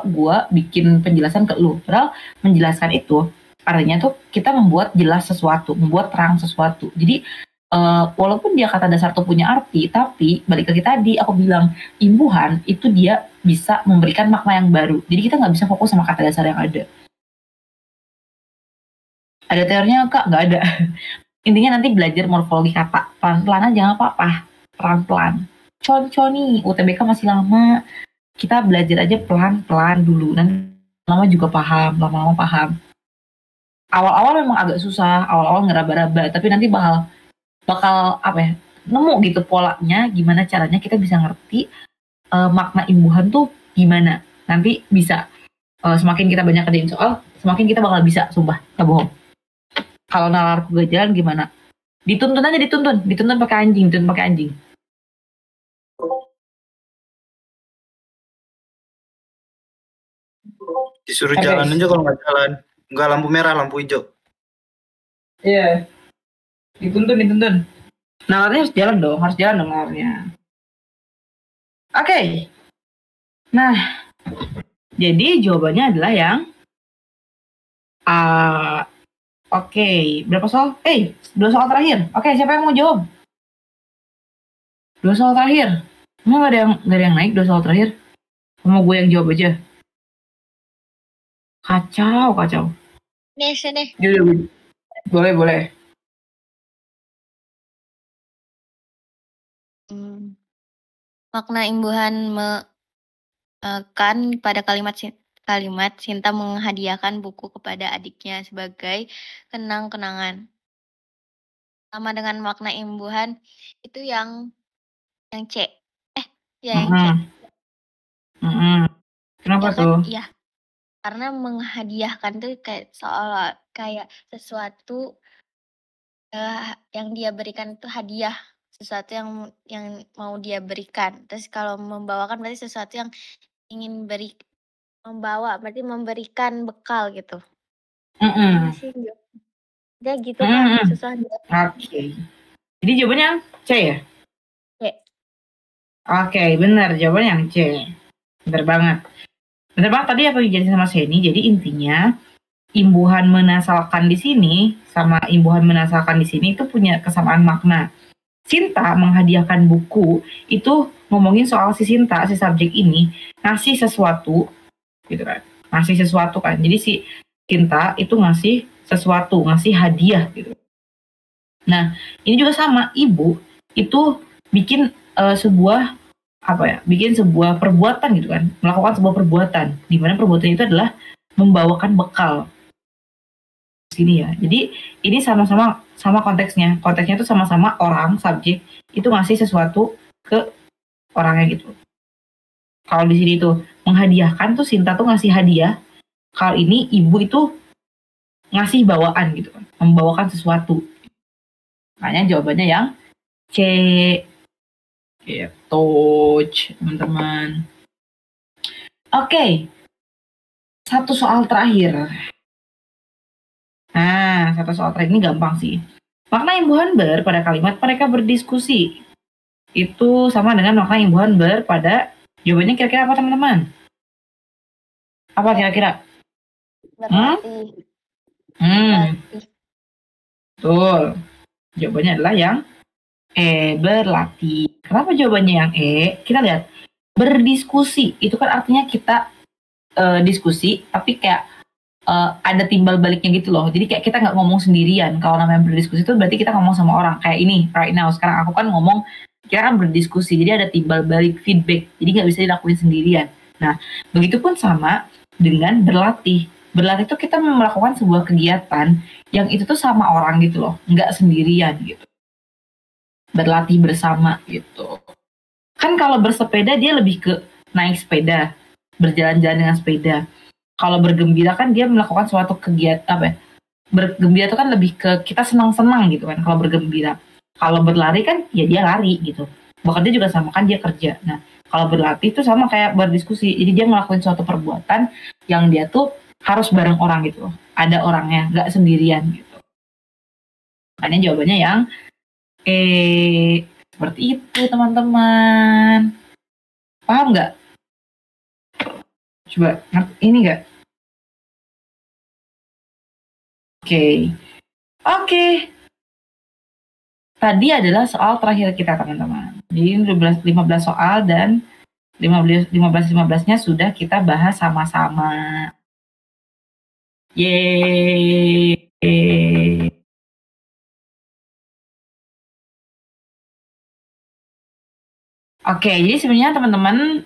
gua bikin penjelasan ke lu. Padahal menjelaskan itu artinya tuh kita membuat jelas sesuatu, membuat terang sesuatu. Jadi walaupun dia kata dasar tuh punya arti, tapi balik lagi tadi aku bilang imbuhan itu dia bisa memberikan makna yang baru. Jadi kita nggak bisa fokus sama kata dasar yang ada. Ada teorinya Kak? Nggak ada. Intinya nanti belajar morfologi kata. Pelan-pelan aja nggak apa-apa. Pelan-pelan. Nih, UTBK masih lama. Kita belajar aja pelan-pelan dulu. Nanti lama juga paham, lama-lama paham. Awal-awal memang agak susah, awal-awal ngeraba-raba, tapi nanti bakal apa ya, nemu gitu polanya, gimana caranya kita bisa ngerti makna imbuhan tuh gimana. Nanti bisa semakin kita banyak kerjain soal, semakin kita bakal bisa, sumpah, gak bohong. Kalau nalarku gak jalan gimana? Dituntun aja, dituntun pakai anjing. Disuruh jalan aja kalau nggak jalan. Nggak lampu merah, lampu hijau. Iya. Dituntun. Nalarnya harus jalan dong nalarnya. Oke. Nah, jadi jawabannya adalah yang oke. Berapa soal? 2 soal terakhir. Oke, siapa yang mau jawab? 2 soal terakhir. Emang gak ada yang naik 2 soal terakhir? Mau gue yang jawab aja? Kacau. Sini. Boleh. Makna imbuhan kan pada kalimat Sinta menghadiahkan buku kepada adiknya sebagai kenang-kenangan. Sama dengan makna imbuhan itu yang C. Yang C. Kenapa ya tuh? Kan? Iya. Karena menghadiahkan tuh kayak sesuatu yang dia berikan itu hadiah, sesuatu yang mau dia berikan. Terus kalau membawakan berarti sesuatu yang ingin membawa, berarti memberikan bekal gitu. Dia gitu kan, susah dia. Oke. Jadi jawabannya C ya? C. Oke, benar jawabannya yang C. Benar banget tadi apa yang jadi sama Seni. Jadi intinya imbuhan menasalkan di sini sama imbuhan menasalkan di sini itu punya kesamaan makna. Sinta menghadiahkan buku itu ngomongin soal si Sinta, si subjek ini ngasih sesuatu gitu kan. ngasih sesuatu kan. Jadi si cinta itu ngasih sesuatu, ngasih hadiah gitu. Nah, ini juga sama, ibu itu bikin sebuah bikin sebuah perbuatan gitu kan, melakukan sebuah perbuatan, di mana perbuatan itu adalah membawakan bekal. Sini ya. Jadi ini sama konteksnya itu sama-sama orang subjek itu ngasih sesuatu ke orangnya gitu. Kalau di sini tuh menghadiahkan tuh Sinta tuh ngasih hadiah. Kalau ini ibu itu ngasih bawaan gitu kan, membawakan sesuatu. Makanya jawabannya yang C. Gitu, teman-teman. Oke. Satu soal terakhir. Nah, satu soal terakhir ini gampang sih. Makna imbuhan ber pada kalimat mereka berdiskusi. Itu sama dengan makna imbuhan ber pada, jawabannya kira-kira apa teman-teman? Apa kira-kira? Berlatih. Betul. Jawabannya adalah yang E, berlatih. Kenapa jawabannya yang E? Kita lihat, berdiskusi. Itu kan artinya kita diskusi, tapi kayak ada timbal baliknya gitu loh. Jadi kayak kita nggak ngomong sendirian. Kalau namanya berdiskusi itu berarti kita ngomong sama orang. Kayak ini, right now. Sekarang aku kan ngomong, kita kan berdiskusi. Jadi ada timbal balik feedback. Jadi nggak bisa dilakuin sendirian. Nah, begitupun sama dengan berlatih. Berlatih itu kita melakukan sebuah kegiatan yang itu tuh sama orang gitu loh. Nggak sendirian gitu. Berlatih bersama gitu. Kan kalau bersepeda dia lebih ke naik sepeda, berjalan-jalan dengan sepeda. Kalau bergembira kan dia melakukan suatu kegiatan bergembira itu kan lebih ke kita senang-senang gitu kan kalau bergembira. Kalau berlari kan ya dia lari gitu. Bahkan dia juga sama kan dia kerja. Nah, kalau berlatih itu sama kayak berdiskusi. Jadi dia ngelakuin suatu perbuatan yang dia tuh harus bareng orang gitu. Ada orangnya, nggak sendirian gitu. Makanya jawabannya yang seperti itu teman-teman. Paham nggak? Coba ini nggak? Oke. Tadi adalah soal terakhir kita teman-teman. Jadi 15 soal dan 15-15-nya sudah kita bahas sama-sama. Yeay. Oke, jadi sebenarnya teman-teman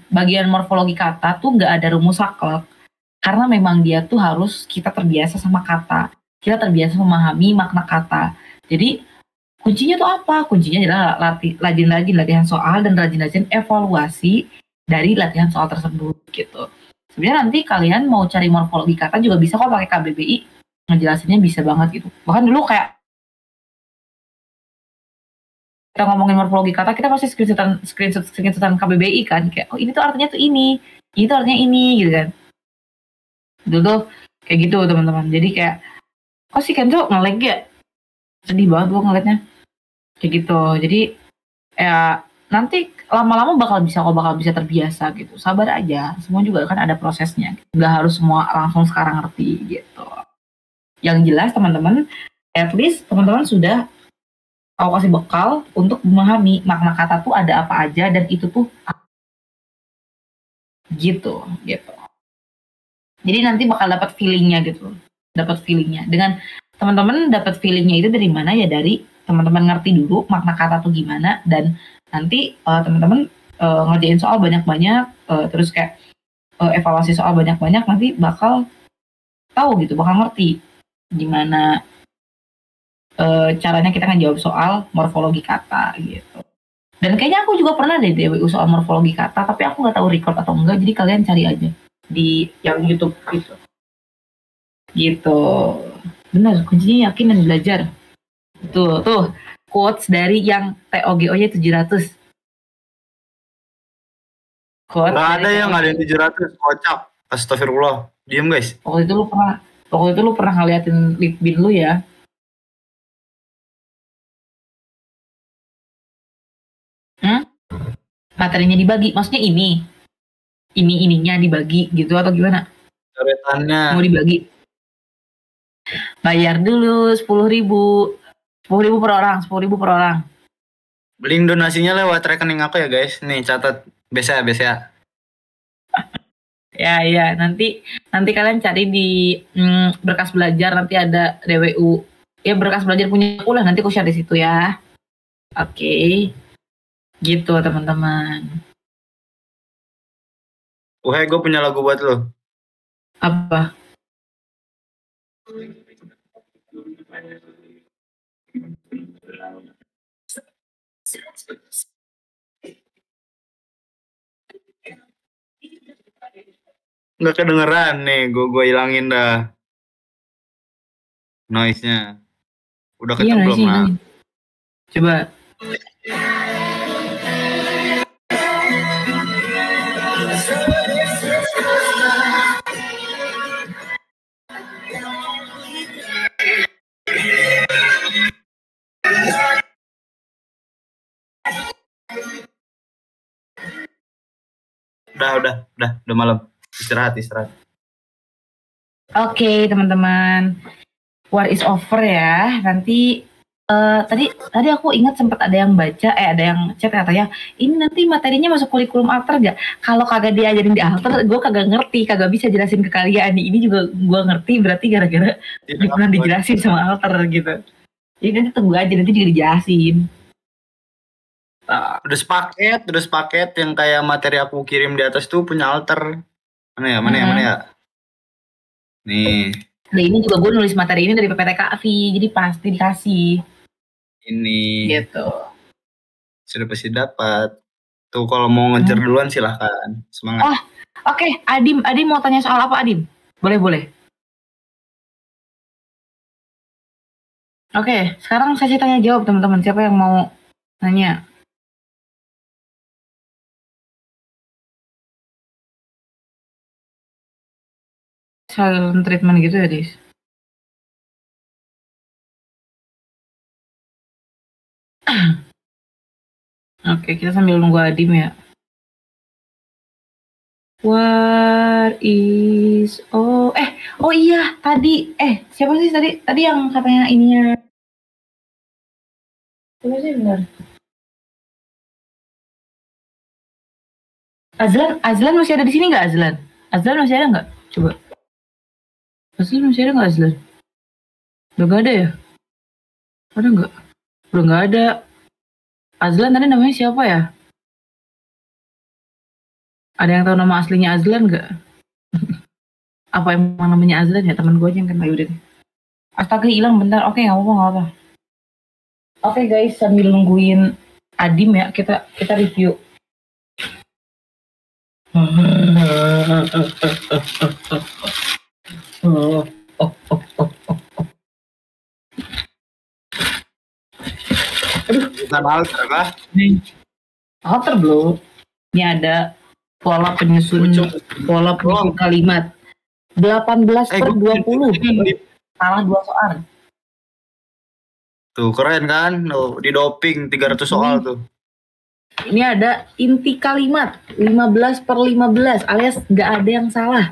bagian morfologi kata tuh nggak ada rumus saklek karena memang dia tuh harus kita terbiasa sama kata, kita terbiasa memahami makna kata. Jadi kuncinya tuh apa? Kuncinya adalah rajin-rajin latihan soal dan rajin-rajin evaluasi dari latihan soal tersebut gitu. Sebenarnya nanti kalian mau cari morfologi kata juga bisa kok pakai KBBI, ngejelasinnya bisa banget gitu. Bahkan dulu kayak kita ngomongin morfologi kata, kita pasti screenshotan KBBI kan, kayak oh ini tuh artinya tuh ini tuh artinya ini gitu kan. Dulu tuh kayak gitu teman-teman. Jadi kayak kok si Kenzo nge-lag ya, sedih banget gue ngeliatnya kayak gitu. Jadi ya nanti lama-lama bakal bisa terbiasa gitu. Sabar aja, semua juga kan ada prosesnya, nggak harus semua langsung sekarang ngerti gitu. Yang jelas teman-teman, at least teman-teman sudah aku kasih bekal untuk memahami makna kata tuh ada apa aja dan itu tuh gitu. Jadi nanti bakal dapat feelingnya gitu, Dengan teman-teman dapat feelingnya itu dari mana ya, dari teman-teman ngerti dulu makna kata tuh gimana, dan nanti teman-teman ngerjain soal banyak-banyak, terus kayak evaluasi soal banyak-banyak, nanti bakal tahu gitu, bakal ngerti gimana caranya kita ngejawab soal morfologi kata gitu. Dan kayaknya aku juga pernah deh DWU soal morfologi kata, tapi aku nggak tahu record atau enggak, jadi kalian cari aja di yang YouTube gitu. Benar, kuncinya yakin dan belajar. Tuh quotes dari yang TOGO-nya 700. Nggak ada yang ngadain 700, kocak. Astagfirullah, diem guys. Waktu itu lu pernah ngeliatin Litbin lu ya? Materinya dibagi, maksudnya ininya dibagi gitu atau gimana? Coretannya. Mau dibagi? Bayar dulu 10.000 per orang. Link donasinya lewat rekening aku ya guys. Nih catat BCA. Ya, nanti kalian cari di berkas belajar, nanti ada DWU. Ya, berkas belajar punya aku lah, nanti aku share di situ ya. Oke. Gitu teman-teman. Gue punya lagu buat lo. Apa? Nggak kedengeran nih, gue hilangin dah noise-nya. Udah kenceng belum? Nah. Coba. Udah malam. Istirahat. Oke, teman-teman. War is over ya. Nanti tadi aku ingat sempat ada yang baca, ada yang chat katanya, ini nanti materinya masuk kurikulum alter gak? Kalau kagak diajarin di alter, gue kagak ngerti, kagak bisa jelasin ke kalian. Ini juga gue ngerti, berarti gara-gara pernah dijelasin sama alter gitu. Jadi nanti tunggu aja, nanti juga dijelasin. Udah sepaket yang kayak materi aku kirim di atas tuh punya alter. Mana ya? Nih. Nah, ini juga gue nulis materi ini dari PPTKV, jadi pasti dikasih. Ini. Gitu. Sudah pasti dapat. Tuh kalau mau ngejar duluan silahkan. Semangat. Oh, oke. Adim mau tanya soal apa, Adim? Boleh. Oke, sekarang saya tanya jawab teman-teman. Siapa yang mau nanya? Silent treatment gitu ya, Dis? Oke, kita sambil nunggu Adim ya. What is oh iya tadi siapa sih tadi yang katanya ininya? Siapa sih benar? Azlan masih ada di sini nggak Azlan? Azlan masih ada nggak? Coba. Azlan masih ada nggak Azlan? Udah nggak ada ya? Ada nggak? Udah nggak ada. Azlan tadi namanya siapa ya? Ada yang tahu nama aslinya Azlan nggak? Apa emang namanya Azlan ya? Teman gue aja yang kenal udah deh. Astaga hilang bentar. Oke nggak apa-apa. Oke guys, sambil nungguin Adim ya, kita review. Bukan alter kah? Alter belum. Ini ada pola penyusun kalimat. 18/20. Salah 2 soal. Tuh keren kan? Di doping 300 soal tuh. Ini ada inti kalimat 15/15 alias nggak ada yang salah.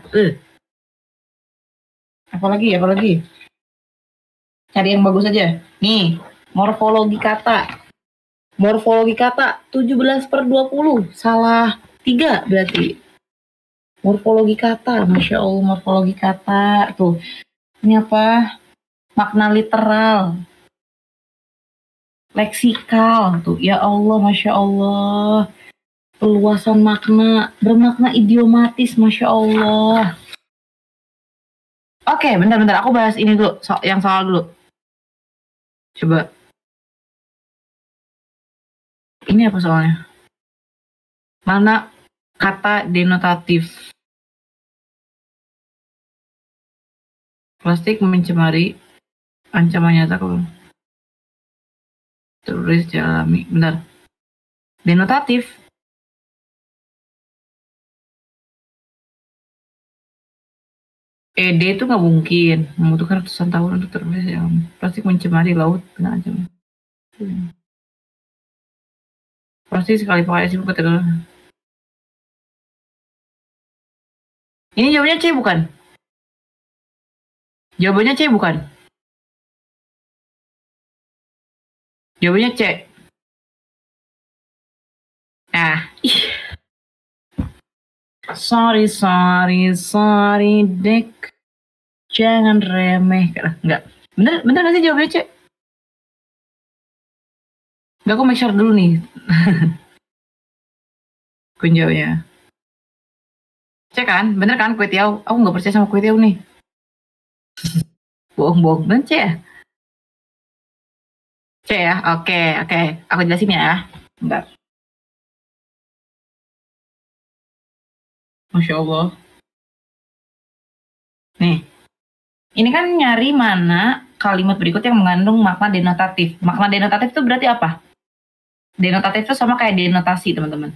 Apalagi? Cari yang bagus aja. Nih, morfologi kata 17/20 salah 3 berarti. Morfologi kata, Masya Allah, morfologi kata tuh. Ini apa? Makna literal. Leksikal tuh, ya Allah, Masya Allah. Peluasan makna, bermakna idiomatis, Masya Allah. Oke, bentar, aku bahas ini dulu, yang soal dulu. Coba. Ini apa soalnya? Mana kata denotatif? Plastik mencemari ancaman nyata kalau teroris alami. Bentar. Denotatif. ED itu nggak mungkin membutuhkan ratusan tahun untuk teroris alami. Plastik mencemari laut dengan ancaman. Plastik sekali pakai sibuk ketegangan. Ini jawabannya C bukan? Jawabannya C bukan? Jawabannya C. Nah, Sorry dek. Jangan remeh. Enggak. Bener gak sih jawabnya, Cek? Enggak, aku make sure dulu nih. Kun jawabnya. Cek kan? Bener kan Kue Tiao? Aku gak percaya sama Kue Tiao nih. Bohong-bohong. Bener, Cek ya? Cek ya? Oke. Aku jelasin ya. Bentar. Masya Allah. Nih. Ini kan nyari mana kalimat berikut yang mengandung makna denotatif. Makna denotatif itu berarti apa? Denotatif itu sama kayak denotasi, teman-teman.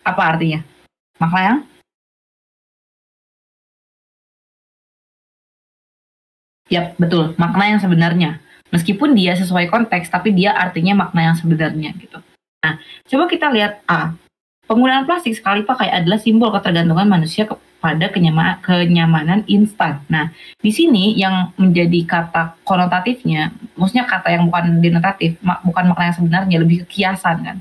Apa artinya? Makna yang? Yap, betul. Makna yang sebenarnya. Meskipun dia sesuai konteks, tapi dia artinya makna yang sebenarnya gitu. Nah, coba kita lihat A. Penggunaan plastik sekali pakai adalah simbol ketergantungan manusia kepada kenyamanan instan. Nah, di sini yang menjadi kata konotatifnya, maksudnya kata yang bukan denotatif, bukan makna yang sebenarnya, lebih ke kiasan kan.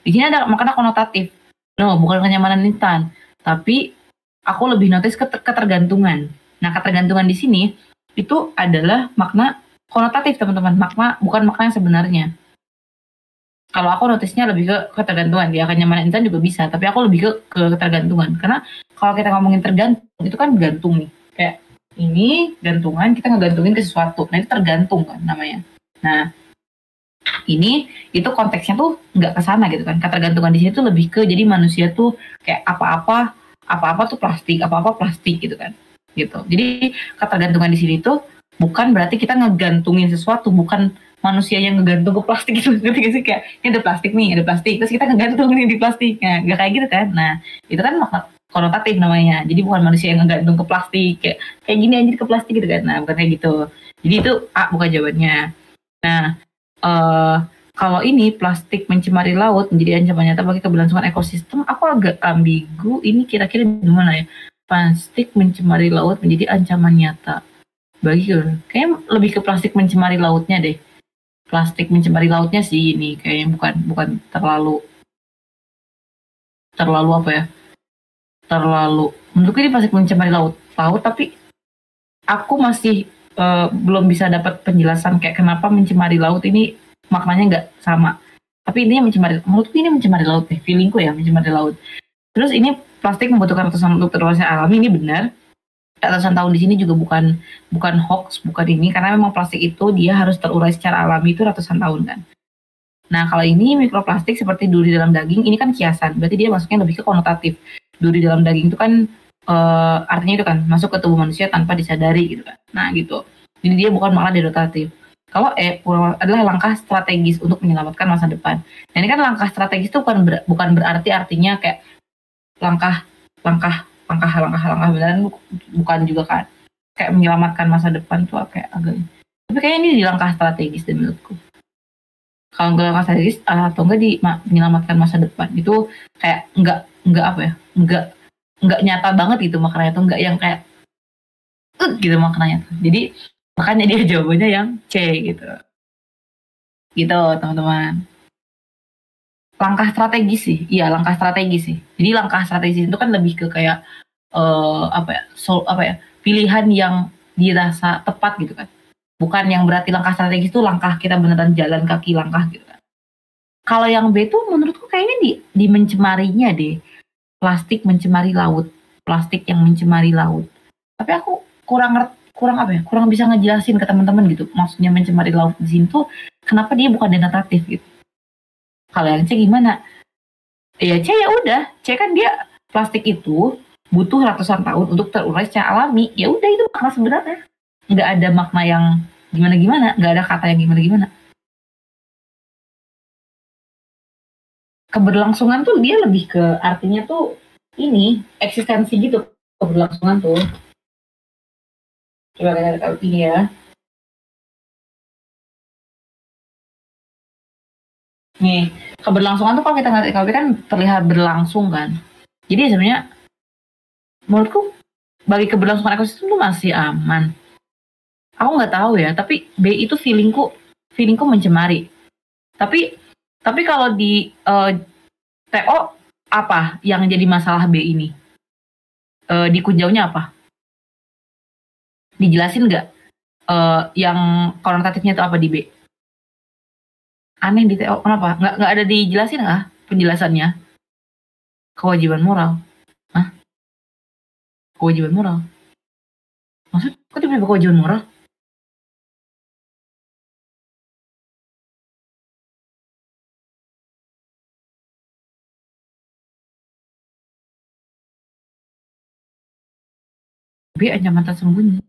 Di sini ada makna konotatif. No, bukan kenyamanan instan, tapi aku lebih notice ketergantungan. Nah, ketergantungan di sini itu adalah makna konotatif, teman-teman. Bukan makna yang sebenarnya. Kalau aku notisnya lebih ke ketergantungan, ya kenyamanan instan juga bisa, tapi aku lebih ke ketergantungan. Karena kalau kita ngomongin tergantung, itu kan gantung nih. Kayak ini gantungan, kita ngegantungin ke sesuatu. Nah, itu tergantung kan namanya. Nah, itu konteksnya tuh nggak ke sana gitu kan. Ketergantungan di sini tuh lebih ke jadi manusia tuh kayak apa-apa tuh plastik, apa-apa plastik gitu kan. Gitu. Jadi ketergantungan di sini tuh bukan berarti kita ngegantungin sesuatu, bukan manusia yang ngegantung ke plastik gitu. Ngerti gak sih? Kayak ini ada plastik, terus kita ngegantung nih di plastik. Nah, nggak kayak gitu kan. Nah, itu kan makna konotatif namanya. Jadi bukan manusia yang ngegantung ke plastik kayak gini aja ke plastik gitu kan. Nah, bukan kayak gitu. Jadi itu A bukan jawabannya. Nah, kalau ini plastik mencemari laut menjadi ancaman nyata bagi keberlangsungan ekosistem, aku agak ambigu. Ini kira-kira gimana ya? Plastik mencemari laut menjadi ancaman nyata bagi kayaknya lebih ke plastik mencemari lautnya deh. Plastik mencemari lautnya sih ini kayaknya bukan terlalu apa ya? Terlalu menurutku ini plastik mencemari laut, tapi aku masih belum bisa dapat penjelasan kayak kenapa mencemari laut ini maknanya nggak sama. Tapi intinya menurutku ini mencemari laut deh, feelingku ya mencemari laut. Terus ini plastik membutuhkan ratusan untuk terurainya alami, ini benar. Ratusan tahun di sini juga bukan hoax, bukan ini, karena memang plastik itu dia harus terurai secara alami itu ratusan tahun kan. Nah, kalau ini mikroplastik seperti duri dalam daging, ini kan kiasan, berarti dia masuknya lebih ke konotatif. Duri dalam daging itu kan artinya itu kan masuk ke tubuh manusia tanpa disadari gitu kan. Nah, gitu. Jadi dia bukan makna denotatif. Kalau adalah langkah strategis untuk menyelamatkan masa depan. Nah, ini kan langkah strategis itu bukan berarti artinya kayak langkah beneran, bukan juga kan kayak menyelamatkan masa depan tuh kayak agak, tapi kayaknya ini di langkah strategis deh menurutku. Kalau nggak langkah strategis atau enggak di menyelamatkan masa depan itu kayak nggak apa ya, nggak nyata banget gitu maknanya tuh, nggak yang kayak gitu maknanya tuh. Jadi makanya dia jawabannya yang C gitu teman-teman. Langkah strategis sih, iya langkah strategis sih. Jadi langkah strategis itu kan lebih ke kayak pilihan yang dirasa tepat gitu kan. Bukan yang berarti langkah strategis itu langkah kita beneran jalan kaki langkah gitu kan. Kalau yang B tuh menurutku kayaknya di mencemarinya deh. Plastik mencemari laut, plastik yang mencemari laut. Tapi aku kurang bisa ngejelasin ke teman-teman gitu. Maksudnya mencemari laut di sini tuh kenapa dia bukan denotatif gitu. Kalau yang C gimana? Ya C ya udah, C kan dia plastik itu butuh ratusan tahun untuk terurai secara alami. Ya udah itu makna sebenarnya. Nggak ada makna yang gimana-gimana, nggak ada kata yang gimana-gimana. Keberlangsungan tuh dia lebih ke artinya tuh ini eksistensi gitu, keberlangsungan tuh. Coba kita tahu ini ya. Nih, keberlangsungan tuh kalau kita ngerti kan terlihat berlangsung kan. Jadi sebenarnya menurutku bagi keberlangsungan ekosistem tuh masih aman. Aku nggak tahu ya, tapi B itu feelingku mencemari. Tapi kalau di TO apa yang jadi masalah B ini? di kunjaunya apa? Dijelasin nggak yang konotatifnya itu apa di B? Aneh di TO, kenapa? Nggak ada dijelasin penjelasannya? Kewajiban moral. Hah? Kewajiban moral? Maksud, kok tiba-tiba kewajiban moral? B ancaman tersembunyi.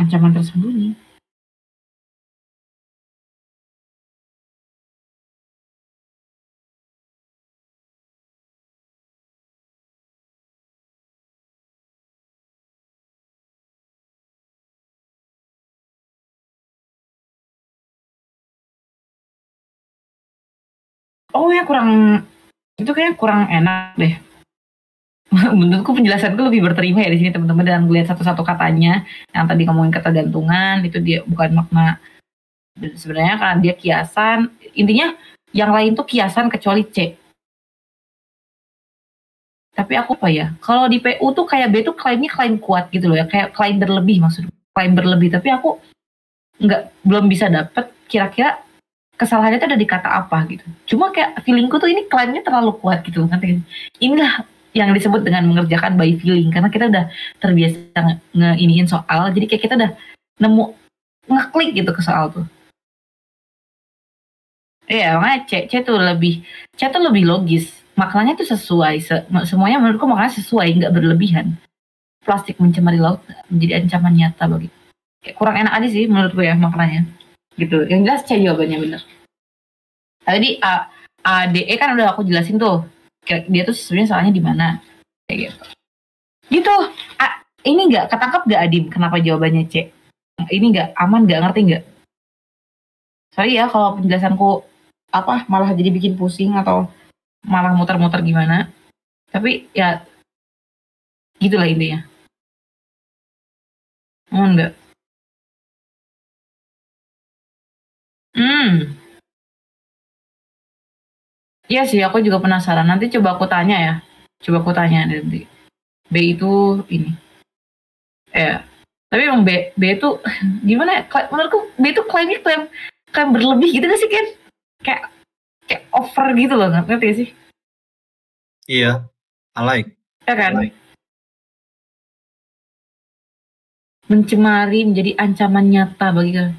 Ancaman tersembunyi. Oh ya itu kayaknya kurang enak deh. Menurutku penjelasanku lebih berterima ya di sini teman-teman, dan melihat satu-satu katanya yang tadi ngomongin ketergantungan itu dia bukan makna sebenarnya karena dia kiasan, intinya yang lain tuh kiasan kecuali C. Tapi aku apa ya, kalau di PU tuh kayak B tuh klaimnya klaim kuat gitu loh ya, kayak klaim berlebih, maksudnya klaim berlebih, tapi aku belum bisa dapet kira-kira kesalahannya itu ada di kata apa gitu. Cuma kayak feelingku tuh ini klaimnya terlalu kuat gitu loh. Inilah yang disebut dengan mengerjakan by feeling, karena kita udah terbiasa ngeiniin soal, jadi kayak kita udah nemu ngeklik gitu ke soal tuh. Iya, makanya C tuh lebih logis, maknanya tuh sesuai, semuanya menurutku maknanya sesuai, nggak berlebihan. Plastik mencemari laut menjadi ancaman nyata bagi, kayak kurang enak aja sih menurutku ya maknanya gitu. Yang jelas C jawabannya bener. Tadi A, D, E kan udah aku jelasin tuh, dia tuh sebenarnya salahnya di mana kayak gitu. Gitu. Ini nggak ketangkap nggak Adim? Kenapa jawabannya C? Ini nggak aman, nggak ngerti nggak? Sorry ya kalau penjelasanku malah jadi bikin pusing atau malah muter-muter gimana. Tapi ya gitulah intinya. Enggak. Iya sih, aku juga penasaran. Nanti coba aku tanya ya. Coba aku tanya nanti. B itu ini. Tapi emang B itu gimana ya? Menurutku B itu klaim berlebih gitu gak sih, Ken? Kayak over gitu loh, ngerti sih? Iya, alay. Ya kan? Alay. Mencemari menjadi ancaman nyata bagi kalian.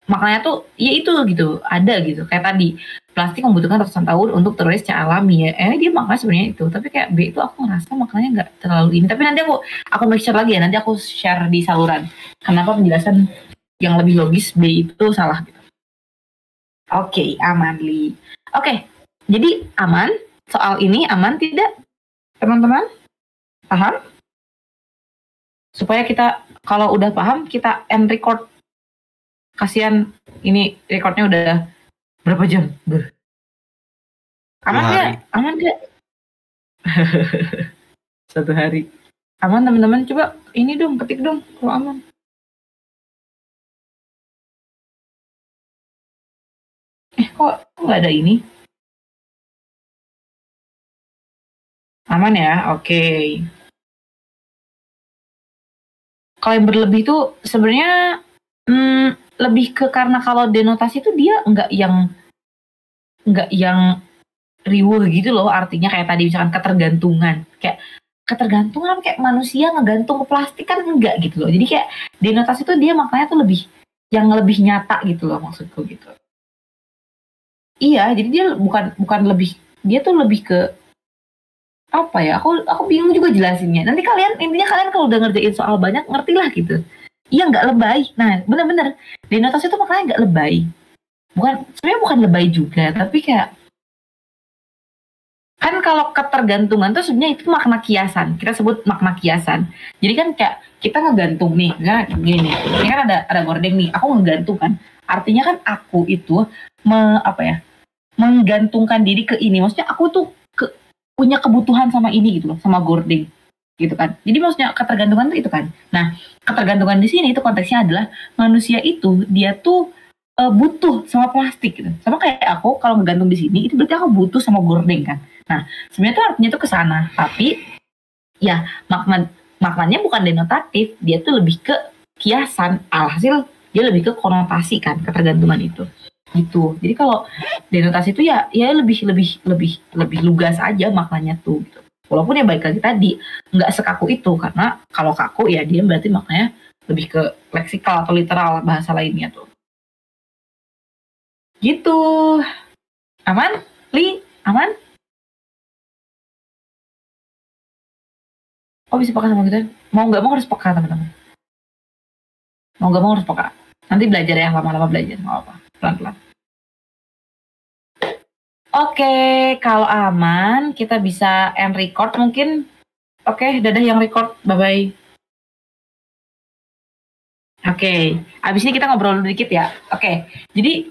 Makanya tuh ya itu gitu, ada gitu, kayak tadi plastik membutuhkan ratusan tahun untuk terus secara alami ya, dia makanya sebenarnya itu. Tapi kayak B itu aku ngerasa maknanya nggak terlalu ini, tapi nanti aku make sure lagi ya, nanti aku share di saluran kenapa penjelasan yang lebih logis B itu salah gitu. Oke, aman Li. Oke, jadi aman soal ini, aman tidak teman-teman? Paham? Supaya kita kalau udah paham kita end record. Kasihan ini recordnya udah berapa jam? Aman nggak? Aman nggak? 1 hari. Aman teman-teman? Coba ini dong, ketik dong kalau aman. Kok nggak ada ini? Aman ya? Oke. Kalau yang berlebih itu sebenarnya lebih ke karena kalau denotasi itu dia nggak yang riuh gitu loh, artinya kayak tadi misalkan ketergantungan kayak manusia ngegantung ke plastik kan enggak gitu loh. Jadi kayak denotasi itu dia maknanya tuh lebih nyata gitu loh, maksudku gitu. Iya, jadi dia bukan lebih, dia tuh lebih ke apa ya, aku bingung juga jelasinnya. Nanti intinya kalian kalau udah ngerjain soal banyak ngertilah gitu. Iya, nggak lebay. Nah, bener-bener denotasi itu maknanya nggak lebay. Sebenarnya bukan lebay juga, tapi kayak kan kalau ketergantungan tuh sebenarnya itu makna kiasan. Kita sebut makna kiasan. Jadi kan kayak kita ngegantung nih, kan gini. Ini kan ada gordeng nih. Aku ngegantung kan. Artinya kan aku itu menggantungkan diri ke ini. Maksudnya aku tuh punya kebutuhan sama ini gitu loh, sama gordeng. gitu kan. Jadi maksudnya ketergantungan itu kan. Nah, ketergantungan di sini itu konteksnya adalah manusia itu dia tuh butuh sama plastik gitu. Sama kayak aku kalau bergantung di sini itu berarti aku butuh sama gorden kan. Nah, sebenarnya tuh artinya tuh ke sana, tapi ya maknanya bukan denotatif, dia tuh lebih ke kiasan. Alhasil dia lebih ke konotasi kan ketergantungan itu. Gitu. Jadi kalau denotasi itu ya lebih lugas aja maknanya tuh gitu. Walaupun ya balik lagi tadi nggak sekaku itu, karena kalau kaku ya dia berarti maknanya lebih ke leksikal atau literal bahasa lainnya tuh. Gitu. Aman? Li? Aman? Oh bisa peka sama kita? Mau nggak mau harus peka teman-teman. Mau nggak mau harus peka. Nanti belajar ya, lama-lama belajar, nggak apa-apa. Pelan-pelan. Oke, kalau aman kita bisa end record mungkin. Oke, dadah yang record, bye-bye. Oke, abis ini kita ngobrol dikit ya. Oke, jadi